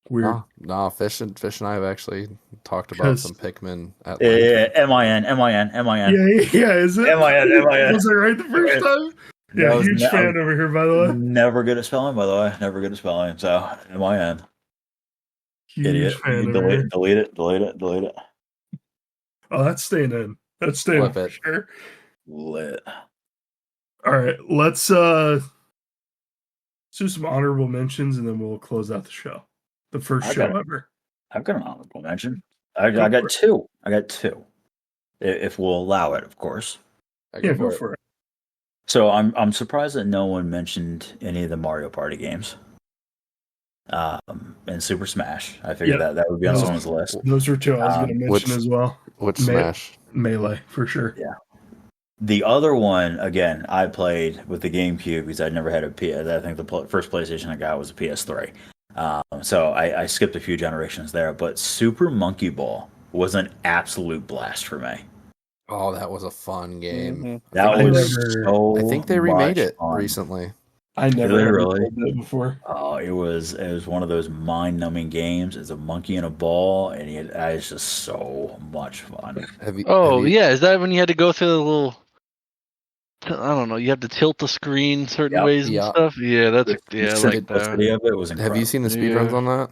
No, Fish and I have actually talked about some Pikmin at length. Yeah, MIN. Yeah, is it? MIN. Was I right the first time? Yeah, That was huge fan over here, by the way. Never good at spelling, by the way. Never good at spelling. So, MIN. Huge Idiot. fan over here. Delete it. Oh, that's staying in. That's staying in Flip for it. sure. Lit. All right, let's do some honorable mentions, and then we'll close out the show. The first I show got it. ever. I've got an honorable mention. I got two. If we'll allow it, of course. Yeah, go for it. So I'm surprised that no one mentioned any of the Mario Party games. And Super Smash. I figured that would be on someone's list. Those were two I was going to mention which- as well. Which Smash? Melee, for sure. Yeah. The other one, again, I played with the GameCube because I'd never had a PS. I think the first PlayStation I got was a PS3. So I skipped a few generations there. But Super Monkey Ball was an absolute blast for me. Oh, that was a fun game. That I was never- so I think they remade much it fun. recently. I never Really, ever really? played that before. Oh, it was one of those mind-numbing games. It's a monkey and a ball, and it's just so much fun. Have you, Oh have you- yeah, is that when you had to go through the little I don't know. You have to tilt the screen certain Yep. ways and Yeah. stuff. Yeah, that's The yeah, I like that. simplicity of it was incredible. Have you seen the speedruns Yeah. on that?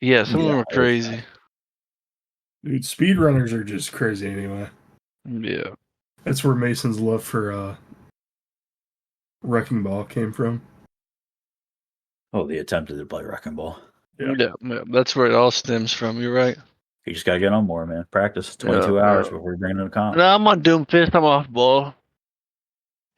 Yeah, some of them Yeah, are it was crazy. Dude, speedrunners are just crazy anyway. Yeah. That's where Mason's love for Wrecking Ball came from. Oh, the attempted to play Wrecking Ball. Yeah. Yeah, that's where it all stems from. You're right. You just gotta get on more, man. Practice 22 Yeah, hours yeah. before you bring it in the comp. No, I'm on Doomfist. I'm off ball.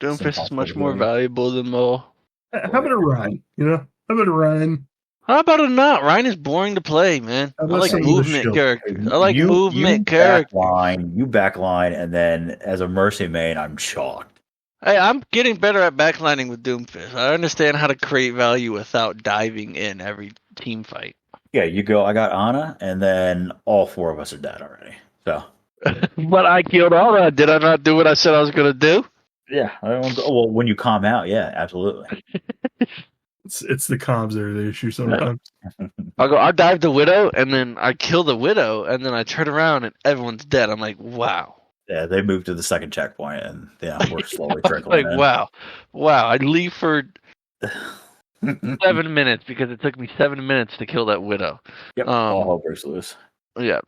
It's Doomfist is impossible much to more do. valuable than ball. How about a Ryan? How about a Ryan? How about it not? Ryan is boring to play, man. How I about like some of the movement shield? characters. I like movement characters. You backline, and then as a Mercy main, I'm shocked. Hey, I'm getting better at backlining with Doomfist. I understand how to create value without diving in every team fight. Yeah, you go. I got Ana, and then all 4 of us are dead already. So But I killed all that. Did I not do what I said I was going to do? yeah, I don't. Well, when you calm out, yeah, absolutely. It's the comms that are the issue sometimes. I dive the Widow, and then I kill the Widow, and then I turn around, and everyone's dead. I'm like, wow. Yeah, they moved to the second checkpoint, and yeah, we're slowly Like, trickling in. wow. I leave for 7 minutes because it took me 7 minutes to kill that Widow. Yep, all hell breaks loose. Yeah.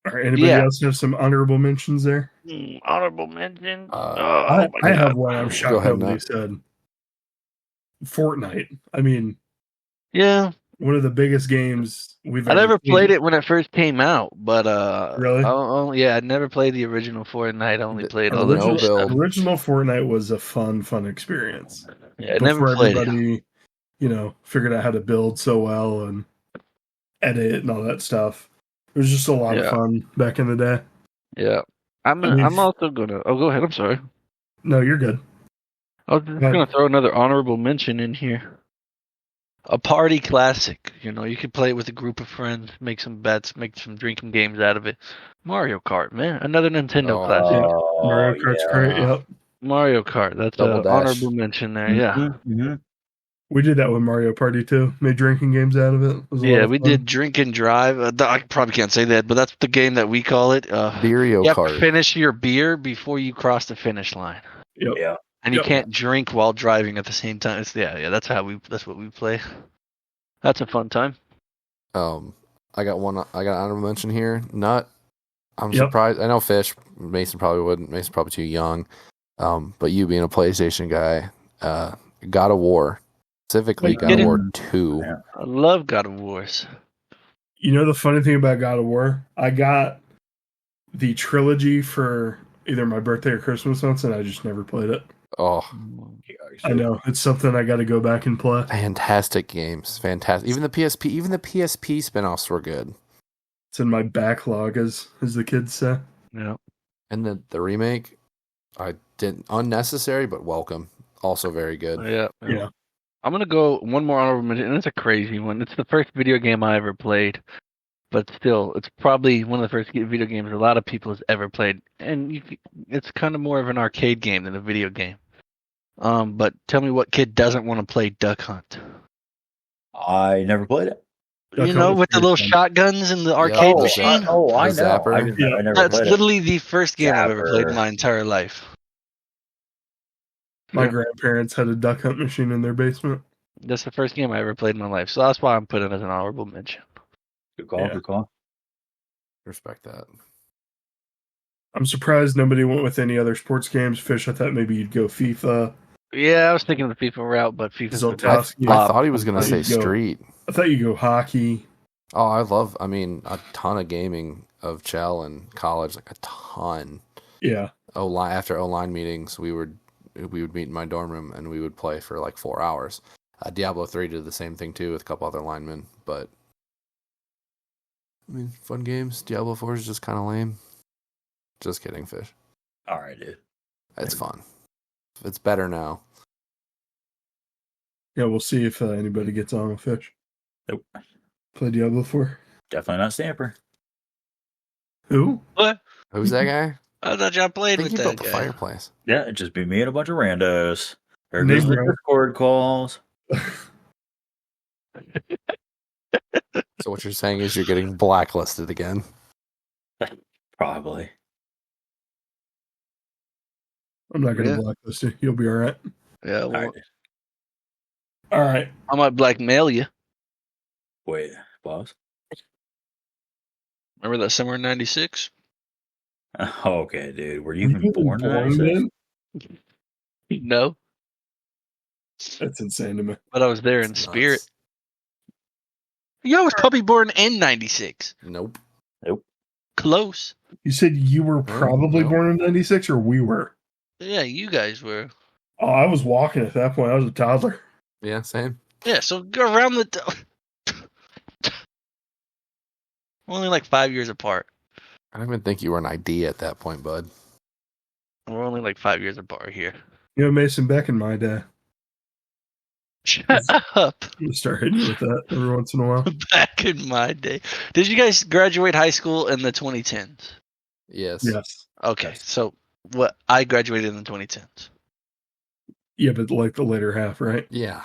All right, anybody Yeah. else have some honorable mentions there? Honorable mention. I have one. I'm Go shocked ahead, nobody Matt. said. Fortnite. I mean, Yeah, one of the biggest games we've I ever never seen. played it when it first came out, but Really? yeah, I never played the original Fortnite. I only played all the the no new stuff. build. Original Fortnite was a fun experience. Yeah, I never Before played it. everybody, figured out how to build so well and edit and all that stuff. It was just a lot of Yeah. fun back in the day. Yeah, I'm also gonna. Oh, go ahead. I'm sorry. No, you're good. I was just Go ahead. gonna throw another honorable mention in here. A party classic. You could play it with a group of friends, make some bets, make some drinking games out of it. Mario Kart, man, another Nintendo Oh, classic. Mario Kart's great. Yep. Mario Kart. That's Double an Dash. honorable mention there. Yeah. Mm-hmm. We did that with Mario Party too. Made drinking games out of it. It was a lot Yeah, of we fun. did drink and drive. I probably can't say that, but that's the game that we call it. Beerio You have to Kart. finish your beer before you cross the finish line, Yep. Yeah. and you Yep. can't drink while driving at the same time. That's what we play. That's a fun time. I got an honorable mention here. Nut. I'm Yep. surprised. I know Fish. Mason probably wouldn't. Mason's probably too young. But you being a PlayStation guy, God of War, specifically Like, God of getting- War 2. Yeah. I love God of Wars. You know the funny thing about God of War? I got the trilogy for either my birthday or Christmas once, and I just never played it. Oh, I know it's something I got to go back and play. fantastic games. Fantastic. Even the PSP spin-offs were good. It's in my backlog, as the kids say. Yeah. And the remake, I didn't unnecessary but welcome. Also very good. Yeah. Yeah. I'm gonna go one more honorable mention, and it's a crazy one. It's the first video game I ever played, but still, it's probably one of the first video games a lot of people has ever played, and it's kind of more of an arcade game than a video game. But tell me what kid doesn't want to play Duck Hunt? I never played it. Duck You Hunt know, was with the pretty little fun. shotguns and the arcade the machine. I know. The Zapper. I never That's played it. literally the first game I've ever played in Zapper. my entire life. My Yeah. grandparents had a duck hunt machine in their basement. That's the first game I ever played in my life, so that's why I'm putting it as an honorable mention. Good call. Yeah. Good call. Respect that. I'm surprised nobody went with any other sports games. Fish, I thought maybe you'd go FIFA. Yeah, I was thinking the FIFA route, but FIFA's Zoltan- the I, Tough. I thought he was going to There say you go. Street. I thought you'd go hockey. Oh, I mean, a ton of gaming of Chell in college, like a ton. Yeah. After O-line meetings, we would meet in my dorm room and we would play for like 4 hours. Diablo 3 did the same thing too with a couple other linemen, but I mean, fun games. Diablo 4 is just kind of lame. Just kidding, Fish. All right, dude. It's fun. It's better now. Yeah, we'll see if anybody gets on with Fish. Nope. Play Diablo 4. Definitely not Stamper. Who? What? Who's that guy? I thought y'all I played think with he that built the guy. fireplace. Yeah, it'd just be me and a bunch of randos. There Name goes the brand. Discord calls. So what you're saying is you're getting blacklisted again. Probably. I'm not going to Yeah. blacklist you. You'll be all right. Yeah, well, All right. All right. I might blackmail you. Wait, pause. Remember that summer in '96? Okay, dude. Were you Were even you born? in born 96? then? No, That's insane to me. but I was there in That's spirit. nuts. Yeah, I was probably born in '96. Nope. Close. You said you were probably no. born in 96 or we were? Yeah, you guys were. Oh, I was walking at that point. I was a toddler. Yeah, same. Yeah, so go around the. We're only like 5 years apart. I don't even think you were an ID at that point, bud. We're only like 5 years apart here. You know, Mason, back in my day, Shut up. I'm going to start hitting you with that every once in a while. Back in my day. Did you guys graduate high school in the 2010s? Yes. Yes. Okay, Yes. so what I graduated in the 2010s. Yeah, but like the later half, right? Yeah.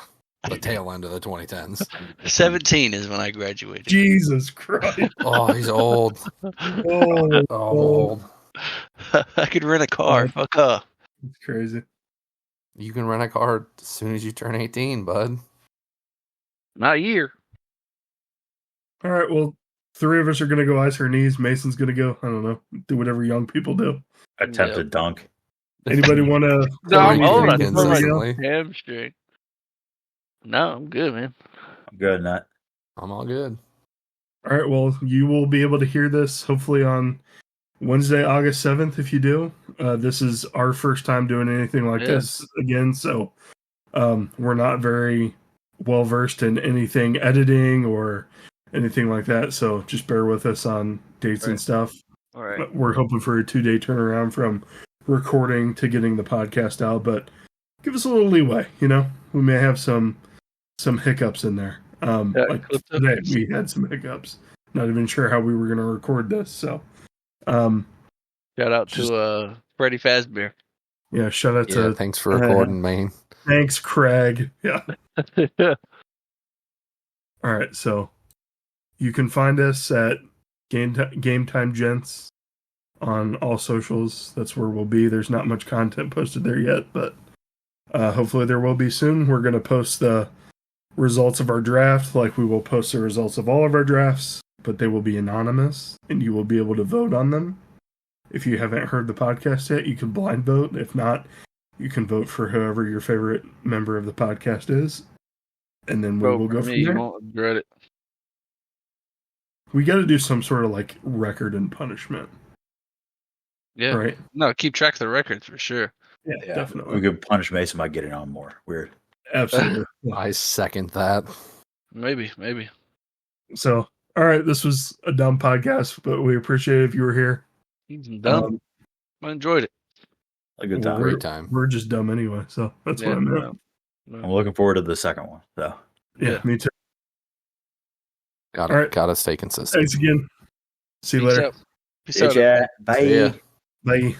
The tail end of the 2010s. 17 is when I graduated. Jesus Christ. Oh, he's old. Oh, Oh, old. I could rent a car. Fuck up. it's crazy. You can rent a car as soon as you turn 18, bud. Not a year. All right, well, three of us are going to go ice our knees. Mason's going to go, I don't know, do whatever young people do. Attempted dunk. Anybody want to? No, I'm old. I Anything feel like consistently. hamstring. No, I'm good, man. I'm good, Nut. I'm all good. All right, well, you will be able to hear this hopefully on Wednesday, August 7th, if you do. This is our first time doing anything like this again, so we're not very well versed in anything editing or anything like that, so just bear with us on dates and Right. stuff. All right. We're hoping for a 2-day turnaround from recording to getting the podcast out, but give us a little leeway, you know? We may have some hiccups in there. Like clipped up. today, we had some hiccups. Not even sure how we were going to record this, so Shout out Just- to Freddie Fazbear. yeah, shout out Yeah, to thanks for recording, man. thanks, Craig. Yeah. All right, so you can find us at Game Time Gents on all socials. That's where we'll be. There's not much content posted there yet, but hopefully there will be soon. We're going to post the results of our draft like we will post the results of all of our drafts, but they will be anonymous, and you will be able to vote on them. If you haven't heard the podcast yet, you can blind vote. If not, you can vote for whoever your favorite member of the podcast is, and then we will go from You there. won't regret it. We got to do some sort of like record and punishment, Yeah. right? No, keep track of the records for sure. Yeah, Yeah, definitely. we could punish Mason by getting on more. Weird. Absolutely. I second that. Maybe. So, all right, this was a dumb podcast, but we appreciate it if you were here. He's done. I enjoyed it. A good Well, time. Great time. We're just dumb anyway, so that's what I meant. I'm looking forward to the second one, though. Yeah, me too. Gotta, All right. gotta stay consistent. Thanks again. See you Peace later. out. Peace Hey, out. chat. Bye. See ya. Bye.